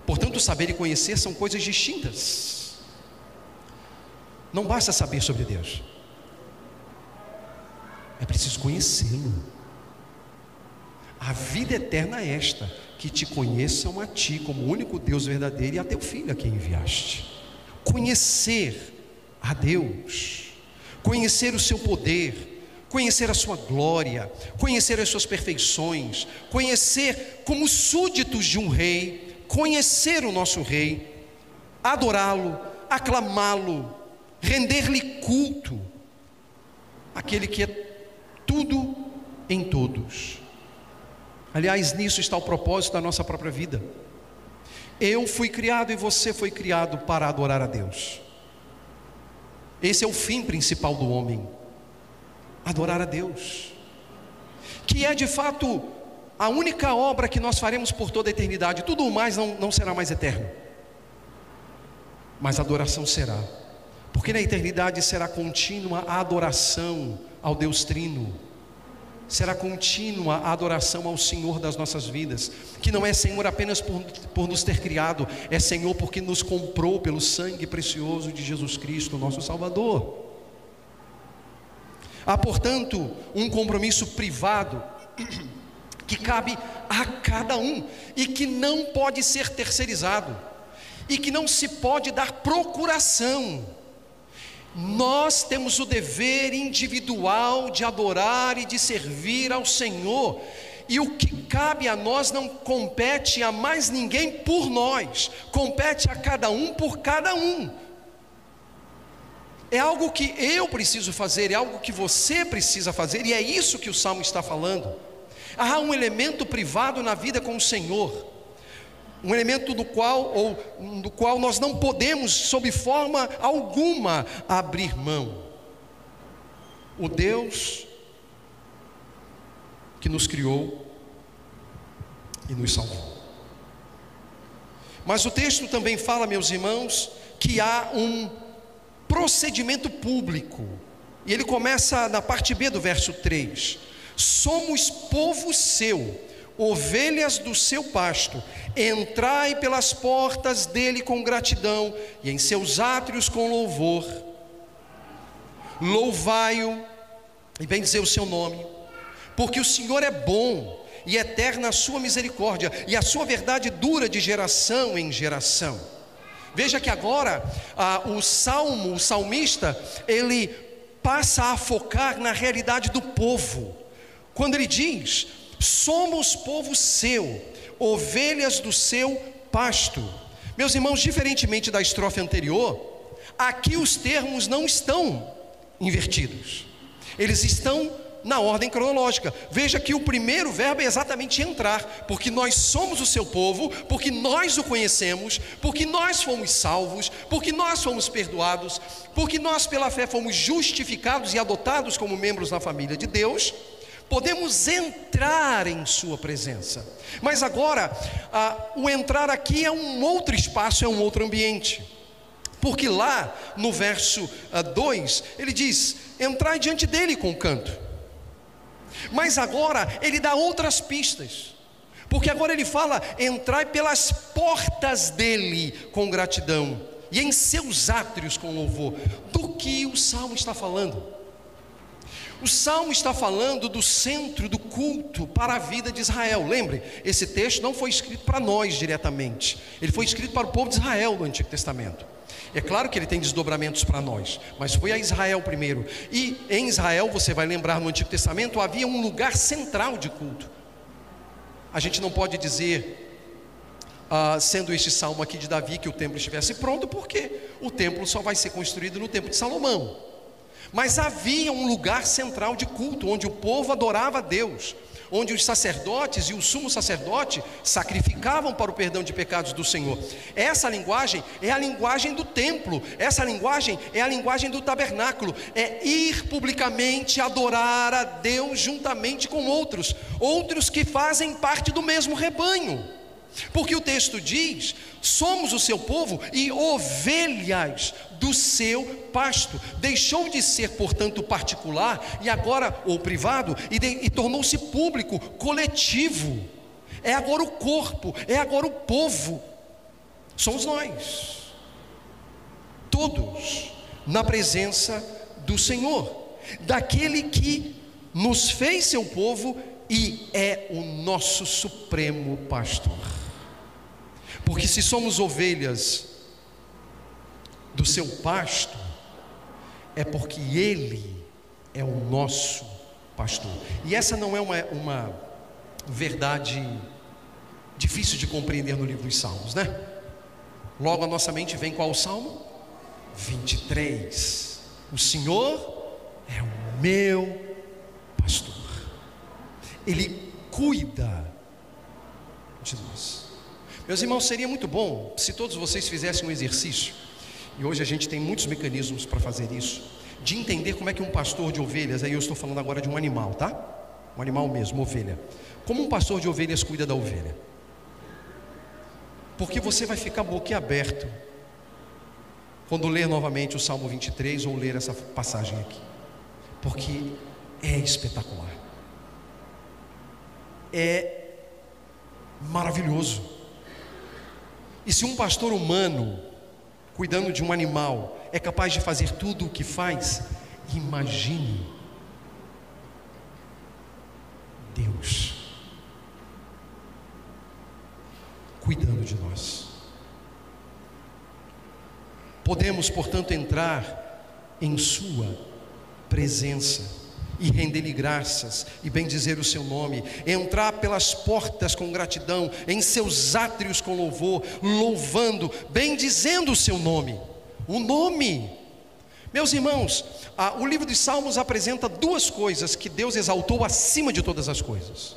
Portanto, saber e conhecer são coisas distintas. Não basta saber sobre Deus, é preciso conhecê-lo. A vida eterna é esta, que te conheçam a ti como o único Deus verdadeiro e a teu Filho a quem enviaste. Conhecer a Deus, conhecer o seu poder, conhecer a sua glória, conhecer as suas perfeições, conhecer como súditos de um rei, conhecer o nosso rei, adorá-lo, aclamá-lo, render-lhe culto, aquele que é tudo em todos. Aliás, nisso está o propósito da nossa própria vida. Eu fui criado e você foi criado para adorar a Deus. Esse é o fim principal do homem: adorar a Deus, que é de fato a única obra que nós faremos por toda a eternidade. Tudo o mais não será mais eterno, mas a adoração será, porque na eternidade será contínua a adoração ao Deus Trino, será contínua a adoração ao Senhor das nossas vidas, que não é Senhor apenas por nos ter criado, é Senhor porque nos comprou pelo sangue precioso de Jesus Cristo, nosso Salvador. Há, portanto, um compromisso privado que cabe a cada um e que não pode ser terceirizado e que não se pode dar procuração. Nós temos o dever individual de adorar e de servir ao Senhor, e o que cabe a nós não compete a mais ninguém por nós, compete a cada um por cada um. É algo que eu preciso fazer, é algo que você precisa fazer, e é isso que o Salmo está falando. Há um elemento privado na vida com o Senhor, um elemento do qual nós não podemos, sob forma alguma, abrir mão. O Deus que nos criou e nos salvou. Mas o texto também fala, meus irmãos, que há um procedimento público. E ele começa na parte B do verso 3: somos povo seu, ovelhas do seu pasto, entrai pelas portas dele com gratidão, e em seus átrios com louvor. Louvai-o e bendizer o seu nome, porque o Senhor é bom e eterna a sua misericórdia, e a sua verdade dura de geração em geração. Veja que agora o salmista, ele passa a focar na realidade do povo, quando ele diz: somos povo seu, ovelhas do seu pasto. Meus irmãos, diferentemente da estrofe anterior, aqui os termos não estão invertidos, eles estão na ordem cronológica. Veja que o primeiro verbo é exatamente entrar, porque nós somos o seu povo, porque nós o conhecemos, porque nós fomos salvos, porque nós fomos perdoados, porque nós pela fé fomos justificados e adotados como membros da família de Deus. Podemos entrar em sua presença. Mas agora, o entrar aqui é um outro espaço, é um outro ambiente. Porque lá no verso 2, ele diz: entrai diante dele com canto. Mas agora ele dá outras pistas, porque agora ele fala: entrai pelas portas dele com gratidão, e em seus átrios com louvor. Do que o salmo está falando? O salmo está falando do centro do culto para a vida de Israel. Lembre, esse texto não foi escrito para nós diretamente, ele foi escrito para o povo de Israel no Antigo Testamento. É claro que ele tem desdobramentos para nós, mas foi a Israel primeiro. E em Israel, você vai lembrar, no Antigo Testamento havia um lugar central de culto. A gente não pode dizer, sendo este salmo aqui de Davi, que o templo estivesse pronto, porque o templo só vai ser construído no tempo de Salomão. Mas havia um lugar central de culto, onde o povo adorava a Deus, onde os sacerdotes e o sumo sacerdote sacrificavam para o perdão de pecados do Senhor. Essa linguagem é a linguagem do templo, essa linguagem é a linguagem do tabernáculo, é ir publicamente adorar a Deus juntamente com outros que fazem parte do mesmo rebanho. Porque o texto diz: somos o seu povo e ovelhas do seu pasto. Deixou de ser, portanto, particular e agora, ou privado, e tornou-se público, coletivo. É agora o corpo, é agora o povo. Somos nós, todos na presença do Senhor, daquele que nos fez seu povo e é o nosso supremo pastor. Porque se somos ovelhas do seu pasto, é porque Ele é o nosso pastor. E essa não é uma verdade difícil de compreender no livro dos Salmos, né? Logo a nossa mente vem qual o Salmo? 23. O Senhor é o meu pastor, Ele cuida de nós. Meus irmãos, seria muito bom se todos vocês fizessem um exercício, e hoje a gente tem muitos mecanismos para fazer isso, de entender como é que um pastor de ovelhas, aí eu estou falando agora de um animal, tá? Um animal mesmo, ovelha. Como um pastor de ovelhas cuida da ovelha? Porque você vai ficar boquiaberto quando ler novamente o Salmo 23 ou ler essa passagem aqui, porque é espetacular, é maravilhoso. E se um pastor humano, cuidando de um animal, é capaz de fazer tudo o que faz, imagine Deus cuidando de nós. Podemos, portanto, entrar em sua presença e render-lhe graças e bendizer o seu nome, entrar pelas portas com gratidão, em seus átrios com louvor, louvando, bendizendo o seu nome. O nome, meus irmãos, o livro dos Salmos apresenta duas coisas que Deus exaltou acima de todas as coisas.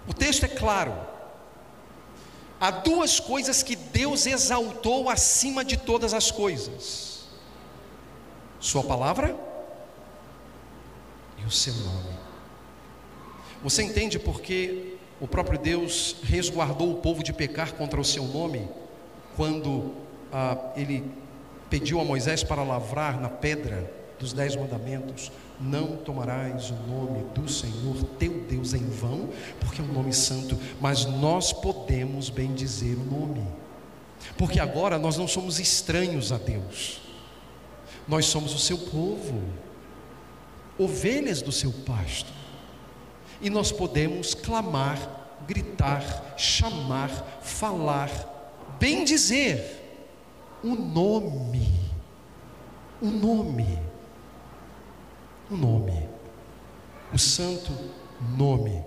O texto é claro. Há duas coisas que Deus exaltou acima de todas as coisas: sua palavra e o seu nome. Você entende porque o próprio Deus resguardou o povo de pecar contra o seu nome, quando ele pediu a Moisés para lavrar na pedra dos 10 mandamentos: não tomarás o nome do Senhor teu Deus em vão, porque é um nome santo. Mas nós podemos bendizer o nome, porque agora nós não somos estranhos a Deus, nós somos o seu povo, ovelhas do seu pasto, e nós podemos clamar, gritar, chamar, falar, bendizer o nome, o santo nome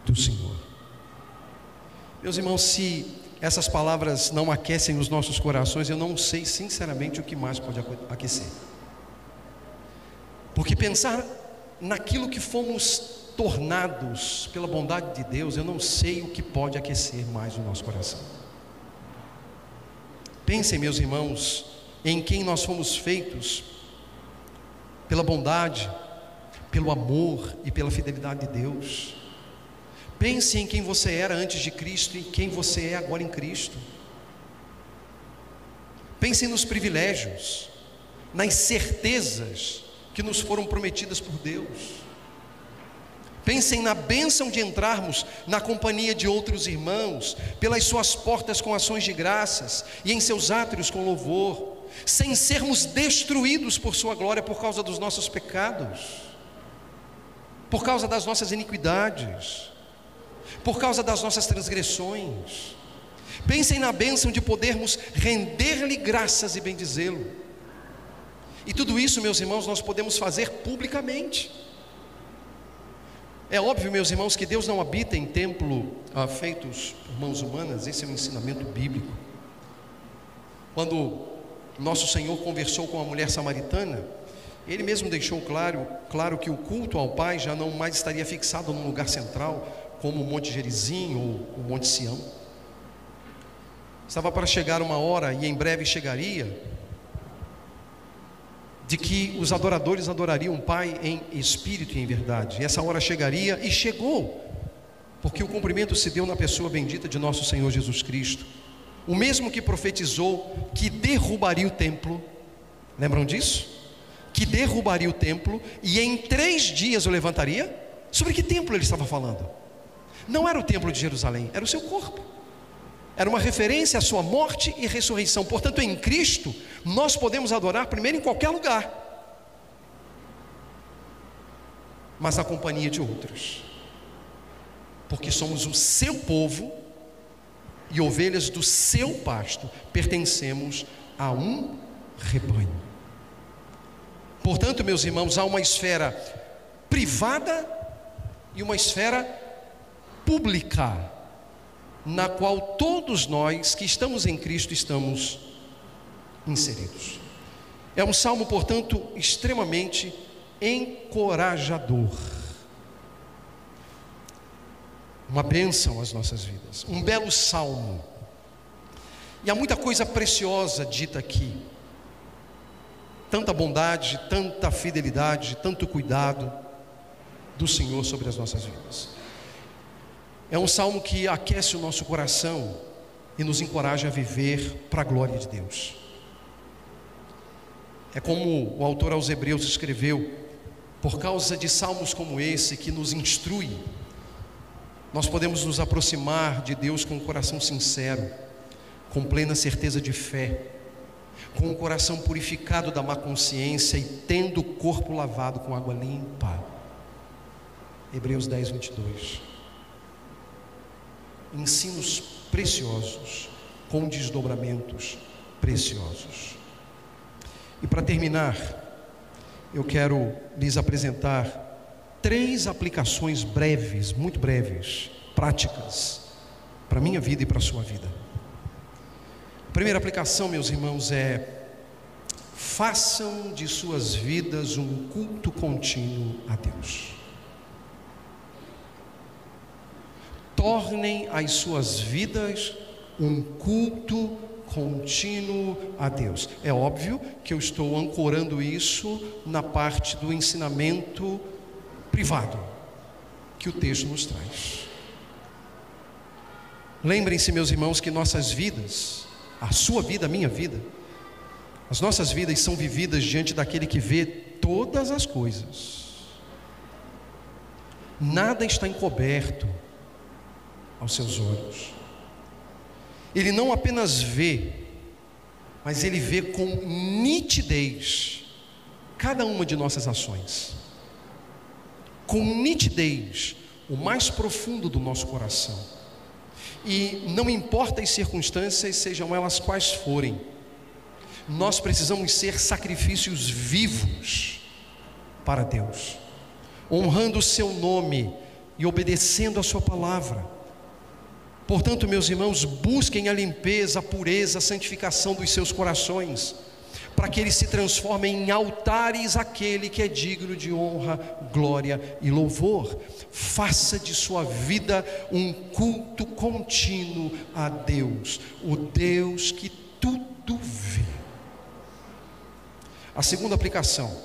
do Senhor. Meus irmãos, se essas palavras não aquecem os nossos corações, eu não sei sinceramente o que mais pode aquecer. Porque pensar naquilo que fomos tornados pela bondade de Deus, eu não sei o que pode aquecer mais o nosso coração. Pensem, meus irmãos, em quem nós fomos feitos pela bondade, pelo amor e pela fidelidade de Deus. Pense em quem você era antes de Cristo e quem você é agora em Cristo. Pense nos privilégios, nas certezas que nos foram prometidas por Deus. Pensem na bênção de entrarmos na companhia de outros irmãos, pelas suas portas com ações de graças e em seus átrios com louvor, sem sermos destruídos por sua glória por causa dos nossos pecados, por causa das nossas iniquidades, por causa das nossas transgressões. Pensem na bênção de podermos render-lhe graças e bendizê-lo. E tudo isso, meus irmãos, nós podemos fazer publicamente. É óbvio, meus irmãos, que Deus não habita em templo feitos por mãos humanas. Esse é um ensinamento bíblico. Quando nosso Senhor conversou com a mulher samaritana, Ele mesmo deixou claro que o culto ao Pai já não mais estaria fixado num lugar central, como o Monte Gerizim ou o Monte Sião. Estava para chegar uma hora, e em breve chegaria, de que os adoradores adorariam o Pai em espírito e em verdade. E essa hora chegaria, e chegou, porque o cumprimento se deu na pessoa bendita de nosso Senhor Jesus Cristo, o mesmo que profetizou que derrubaria o templo. Lembram disso? Que derrubaria o templo e em 3 dias o levantaria. Sobre que templo ele estava falando? Não era o templo de Jerusalém, era o seu corpo. Era uma referência à sua morte e ressurreição. Portanto, em Cristo nós podemos adorar primeiro em qualquer lugar, mas na companhia de outros, porque somos o seu povo e ovelhas do seu pasto, pertencemos a um rebanho. Portanto, meus irmãos, há uma esfera privada e uma esfera pública, na qual todos nós que estamos em Cristo estamos inseridos. É um salmo, portanto, extremamente encorajador, uma bênção às nossas vidas, um belo salmo. E há muita coisa preciosa dita aqui, tanta bondade, tanta fidelidade, tanto cuidado do Senhor sobre as nossas vidas. É um salmo que aquece o nosso coração e nos encoraja a viver para a glória de Deus. É como o autor aos Hebreus escreveu: por causa de salmos como esse que nos instrui, nós podemos nos aproximar de Deus com um coração sincero, com plena certeza de fé, com o coração purificado da má consciência e tendo o corpo lavado com água limpa. Hebreus 10, 22. Ensinos preciosos, com desdobramentos preciosos. E para terminar, eu quero lhes apresentar 3 aplicações breves, muito breves, práticas, para a minha vida e para a sua vida. A primeira aplicação, meus irmãos, é: façam de suas vidas um culto contínuo a Deus. Tornem as suas vidas um culto contínuo a Deus. É óbvio que eu estou ancorando isso na parte do ensinamento privado que o texto nos traz. Lembrem-se, meus irmãos, que nossas vidas, a sua vida, a minha vida, As nossas vidas são vividas diante daquele que vê todas as coisas. Nada está encoberto aos seus olhos. Ele não apenas vê, mas ele vê com nitidez cada uma de nossas ações. Com nitidez, o mais profundo do nosso coração. E não importa as circunstâncias, sejam elas quais forem, nós precisamos ser sacrifícios vivos para Deus, honrando o seu nome e obedecendo a sua palavra. Portanto, meus irmãos, busquem a limpeza, a pureza, a santificação dos seus corações, para que eles se transformem em altares àquele que é digno de honra, glória e louvor. Faça de sua vida um culto contínuo a Deus, o Deus que tudo vê. A segunda aplicação: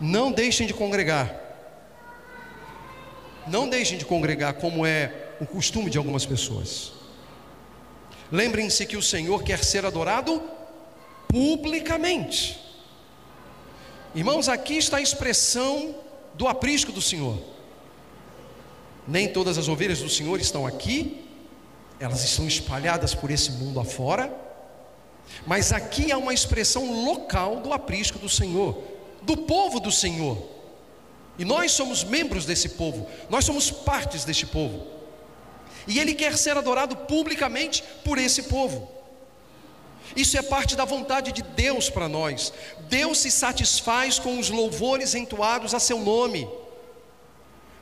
não deixem de congregar. Não deixem de congregar como é o costume de algumas pessoas. Lembrem-se que o Senhor quer ser adorado publicamente. Irmãos, aqui está a expressão do aprisco do Senhor. Nem todas as ovelhas do Senhor estão aqui, elas estão espalhadas por esse mundo afora, mas aqui há uma expressão local do aprisco do Senhor, do povo do Senhor. E nós somos membros desse povo, nós somos partes deste povo. E Ele quer ser adorado publicamente por esse povo. Isso é parte da vontade de Deus para nós. Deus se satisfaz com os louvores entoados a seu nome.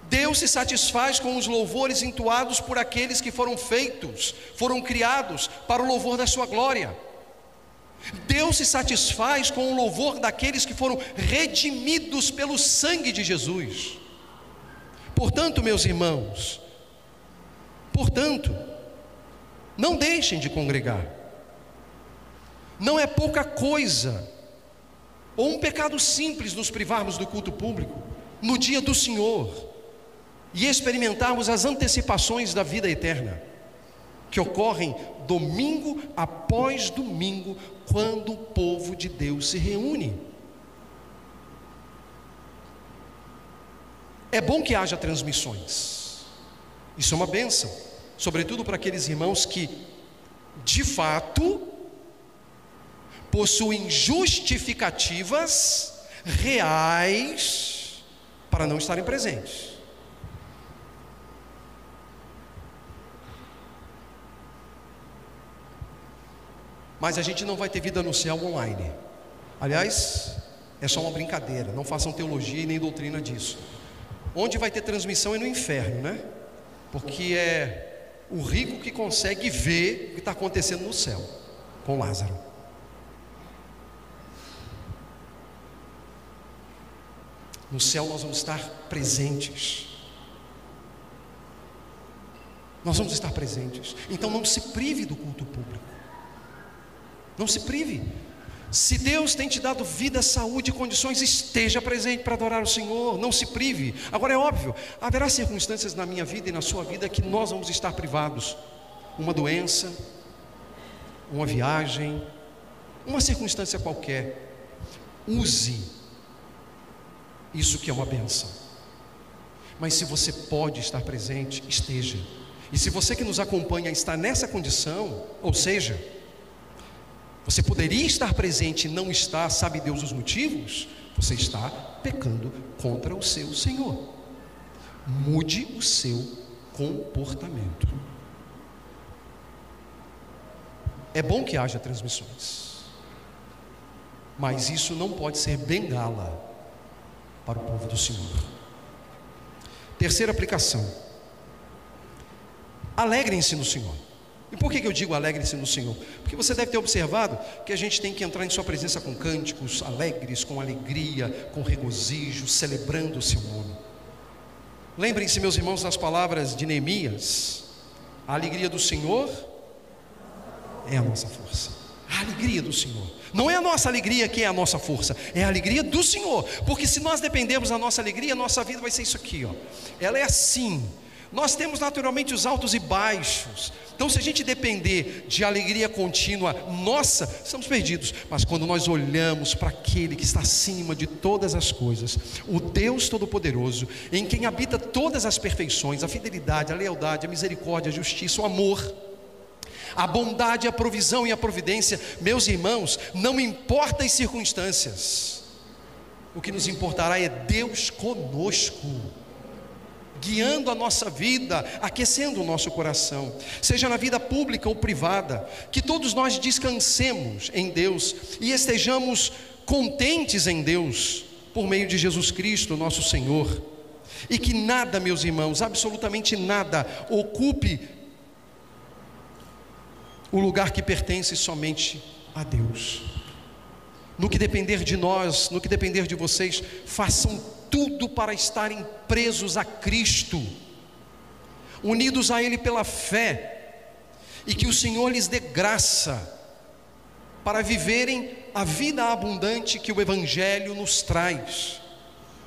Deus se satisfaz com os louvores entoados por aqueles que foram feitos, foram criados para o louvor da sua glória. Deus se satisfaz com o louvor daqueles que foram redimidos pelo sangue de Jesus. Portanto, meus irmãos, não deixem de congregar. Não é pouca coisa, ou um pecado simples, nos privarmos do culto público no dia do Senhor e experimentarmos as antecipações da vida eterna, que ocorrem domingo após domingo, quando o povo de Deus se reúne. É bom que haja transmissões, isso é uma bênção, sobretudo para aqueles irmãos que, de fato, possuem justificativas reais para não estarem presentes. Mas a gente não vai ter vida no céu online. Aliás, é só uma brincadeira, não façam teologia e nem doutrina disso. Onde vai ter transmissão é no inferno, né? Porque é o rico que consegue ver o que está acontecendo no céu com Lázaro. No céu nós vamos estar presentes. Nós vamos estar presentes. Então não se prive do culto público. Não se prive. Se Deus tem te dado vida, saúde e condições, esteja presente para adorar o Senhor. Não se prive. Agora é óbvio, haverá circunstâncias na minha vida e na sua vida que nós vamos estar privados. Uma doença, uma viagem, uma circunstância qualquer. Use isso que é uma bênção. Mas se você pode estar presente, esteja. E se você que nos acompanha está nessa condição, ou seja, você poderia estar presente e não está, sabe Deus os motivos? Você está pecando contra o seu Senhor. Mude o seu comportamento. É bom que haja transmissões, mas isso não pode ser bengala para o povo do Senhor. Terceira aplicação: alegrem-se no Senhor. E por que eu digo alegrem-se no Senhor? Porque você deve ter observado que a gente tem que entrar em sua presença com cânticos alegres, com alegria, com regozijo, celebrando o seu nome. Lembrem-se, meus irmãos, das palavras de Neemias: a alegria do Senhor é a nossa força. A alegria do Senhor. Não é a nossa alegria que é a nossa força, é a alegria do Senhor. Porque se nós dependermos da nossa alegria, a nossa vida vai ser isso aqui, ó. Ela é assim. Nós temos naturalmente os altos e baixos. Então, se a gente depender de alegria contínua nossa, estamos perdidos. Mas quando nós olhamos para aquele que está acima de todas as coisas, o Deus Todo-Poderoso, em quem habita todas as perfeições, a fidelidade, a lealdade, a misericórdia, a justiça, o amor, a bondade, a provisão e a providência, meus irmãos, não importa as circunstâncias, o que nos importará é Deus conosco, guiando a nossa vida, aquecendo o nosso coração, seja na vida pública ou privada, que todos nós descansemos em Deus e estejamos contentes em Deus, por meio de Jesus Cristo, nosso Senhor, e que nada, meus irmãos, absolutamente nada, ocupe o lugar que pertence somente a Deus. No que depender de nós, no que depender de vocês, façam tudo para estarem presos a Cristo, unidos a Ele pela fé, e que o Senhor lhes dê graça para viverem a vida abundante que o Evangelho nos traz.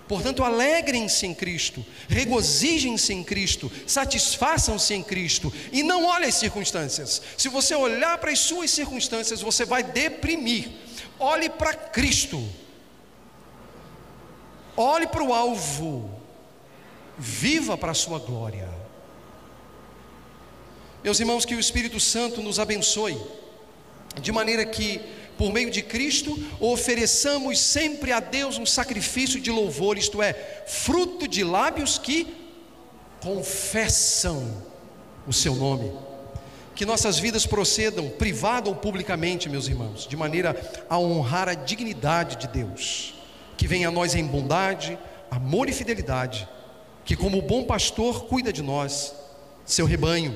Portanto, alegrem-se em Cristo, regozijem-se em Cristo, satisfaçam-se em Cristo, e não olhem as circunstâncias. Se você olhar para as suas circunstâncias, você vai deprimir. Olhe para Cristo, olhe para o alvo, viva para a sua glória. Meus irmãos, que o Espírito Santo nos abençoe, de maneira que, por meio de Cristo, ofereçamos sempre a Deus um sacrifício de louvor, isto é, fruto de lábios que confessam o seu nome. Que nossas vidas procedam, privado ou publicamente, meus irmãos, de maneira a honrar a dignidade de Deus, que venha a nós em bondade, amor e fidelidade, que como bom pastor cuida de nós, seu rebanho,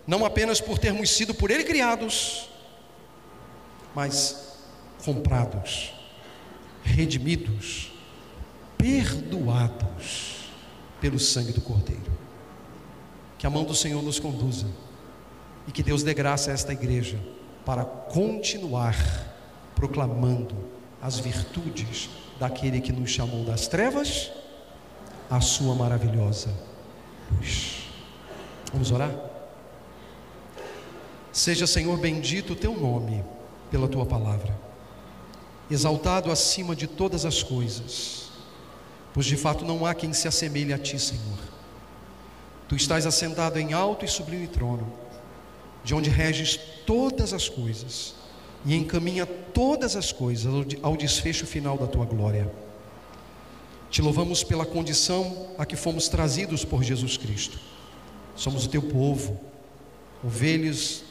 não apenas por termos sido por Ele criados, mas comprados, redimidos, perdoados pelo sangue do Cordeiro. Que a mão do Senhor nos conduza, e que Deus dê graça a esta igreja para continuar proclamando as virtudes daquele que nos chamou das trevas à sua maravilhosa luz. Vamos orar? Seja, Senhor, bendito o teu nome pela tua palavra, exaltado acima de todas as coisas, pois de fato não há quem se assemelhe a ti, Senhor. Tu estás assentado em alto e sublime trono, de onde reges todas as coisas e encaminha todas as coisas ao desfecho final da tua glória. Te louvamos pela condição a que fomos trazidos por Jesus Cristo. Somos o teu povo, ovelhas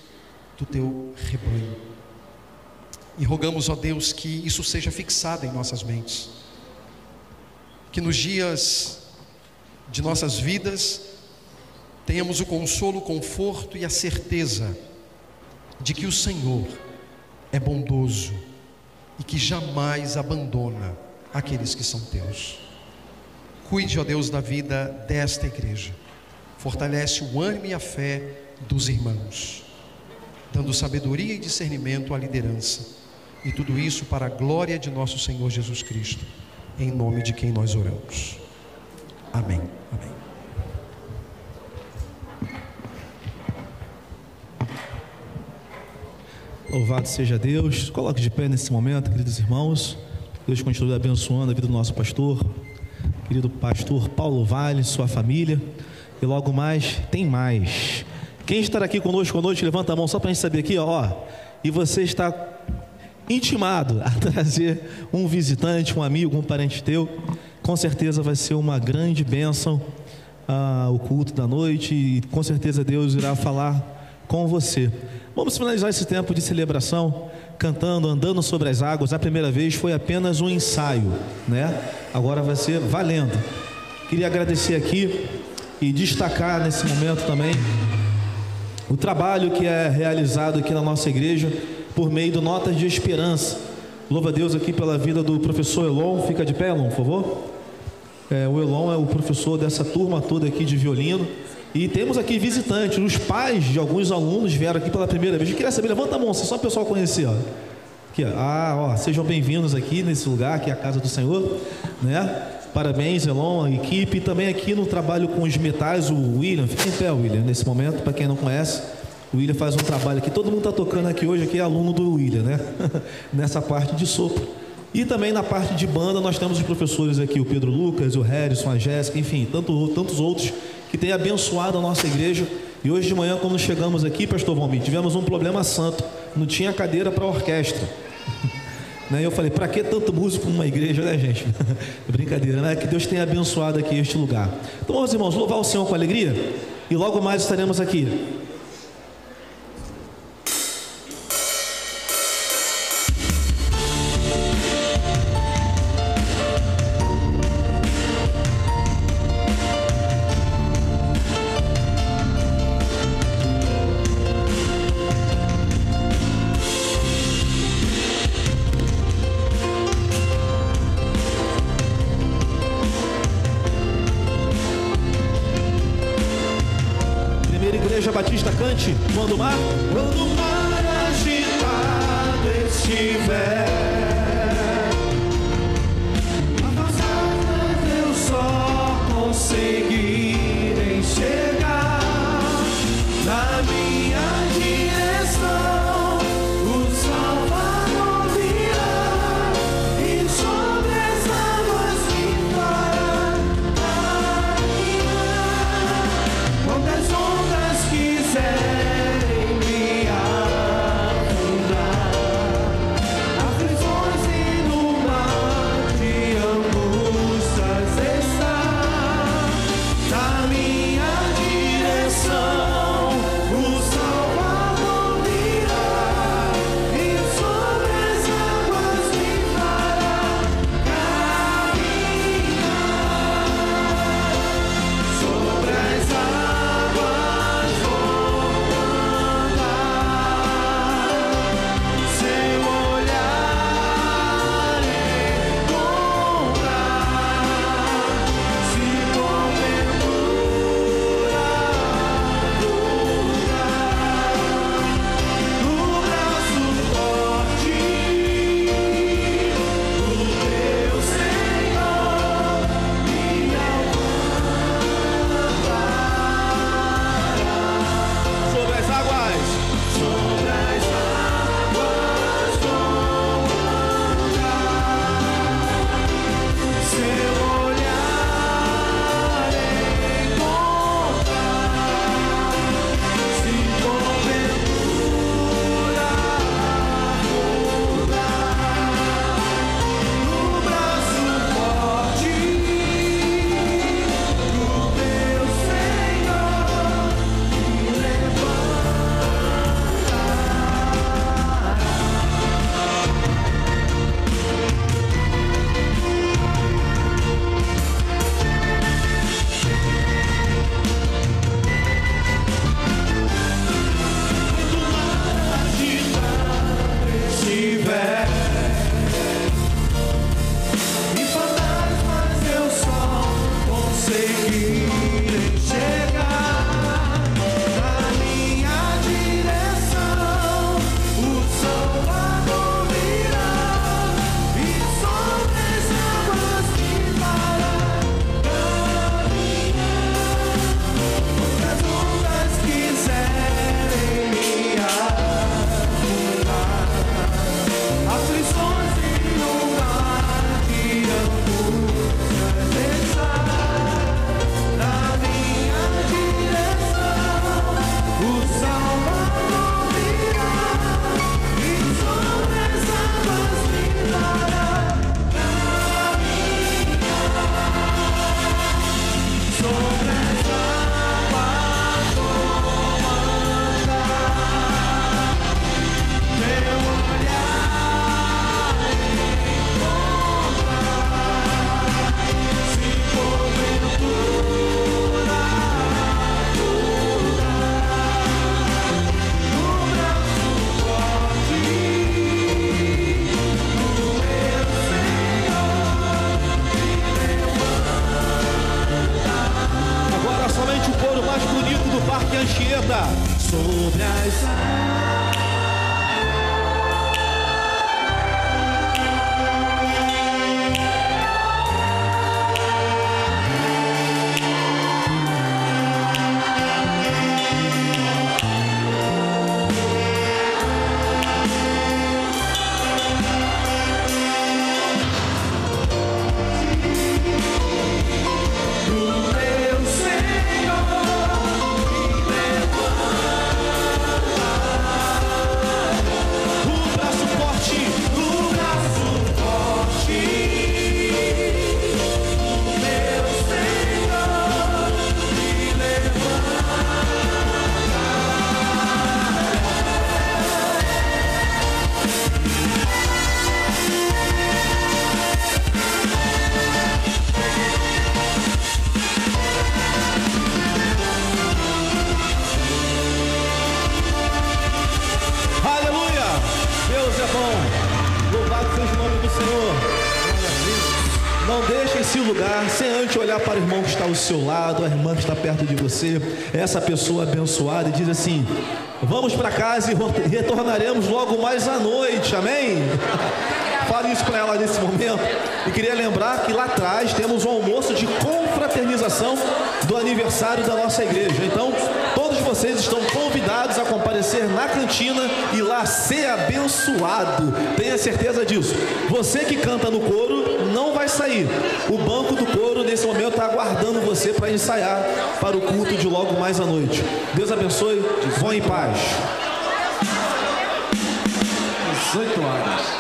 do teu rebanho. E rogamos, ó Deus, que isso seja fixado em nossas mentes, que nos dias de nossas vidas tenhamos o consolo, o conforto e a certeza de que o Senhor é bondoso e que jamais abandona aqueles que são teus. Cuide, ó Deus, da vida desta igreja, fortalece o ânimo e a fé dos irmãos, dando sabedoria e discernimento à liderança, e tudo isso para a glória de nosso Senhor Jesus Cristo, em nome de quem nós oramos. Amém. Amém. Louvado seja Deus. Coloque de pé nesse momento, queridos irmãos. Deus continue abençoando a vida do nosso pastor, querido pastor Paulo Vale, sua família. E logo mais, tem mais. Quem estará aqui conosco à noite, levanta a mão só para a gente saber aqui, ó. E você está intimado a trazer um visitante, um amigo, um parente teu. Com certeza vai ser uma grande bênção o culto da noite, e com certeza Deus irá falar com você. Vamos finalizar esse tempo de celebração cantando Andando sobre as Águas. A primeira vez foi apenas um ensaio, né? Agora vai ser valendo. Queria agradecer aqui e destacar nesse momento também o trabalho que é realizado aqui na nossa igreja por meio do Notas de Esperança. Louva a Deus aqui pela vida do professor Elon. Fica de pé, Elon, por favor. O Elon é o professor dessa turma toda aqui de violino. E temos aqui visitantes, os pais de alguns alunos vieram aqui pela primeira vez. Eu queria saber, levanta a mão, só o pessoal conhecer, ó. Aqui, ó. Sejam bem-vindos aqui nesse lugar, que é a casa do Senhor, né? Parabéns, Elon, a equipe. E também aqui no trabalho com os metais, o William. Fica em pé, William, nesse momento, para quem não conhece. O William faz um trabalho aqui. Todo mundo está tocando aqui hoje, aqui é aluno do William, né? Nessa parte de sopro. E também na parte de banda, nós temos os professores aqui, o Pedro Lucas, o Harrison, a Jéssica, enfim, tantos outros que têm abençoado a nossa igreja. E hoje de manhã, quando chegamos aqui, pastor Valmir, tivemos um problema santo. Não tinha cadeira para a orquestra. Né? Eu falei, para que tanto músico numa igreja, né, gente? Brincadeira, né? Que Deus tenha abençoado aqui este lugar. Então, meus irmãos, louvar o Senhor com alegria. E logo mais estaremos aqui. Batista cante, quando o mar agitado estiver, afastado eu só conseguirei chegar na minha direção, o Salvador virá e sobre as águas me fará caminhar. Quantas ondas quiserem me afundar, aflições e no mar de angústias está na minha direção, o Salvador virá e sobre as águas me fará caminhar, sobre as águas vou andar, seu olhar encontrar, se porventura no braço forte do teu Senhor me alcançará. Sobre as águas, sobre as águas vou andar, seu olhar encontrar, se porventura no braço forte do teu Senhor me levantará. Estiver e fantasmas eu só conseguirei chegar na minha direção, o Salvador virá e sobre as águas me fará caminhar. Quantas ondas quiserem me afundar, aflições e no mar de angústias está na minha direção, o Salvador virá e sobre as águas me fará caminhar, sobre as águas vou andar, meu olhar encontrar, se porventura no braço forte do meu Senhor me levantará. Agora somente o coro mais bonito do Parque Anchieta. Sobre as águas. Senhor. Não deixe esse lugar sem antes olhar para o irmão que está ao seu lado, a irmã que está perto de você, essa pessoa abençoada, e diz assim: vamos para casa e retornaremos logo mais à noite, amém? Fale isso para ela nesse momento. E queria lembrar que lá atrás temos um almoço de confraternização do aniversário da nossa igreja. Então, todos vocês estão convidados a comparecer na cantina e lá ser abençoado. Tenha certeza disso. Você que canta no coro não vai sair. O banco do coro nesse momento está aguardando você para ensaiar para o culto de logo mais à noite. Deus abençoe. Vão em paz. 18 horas.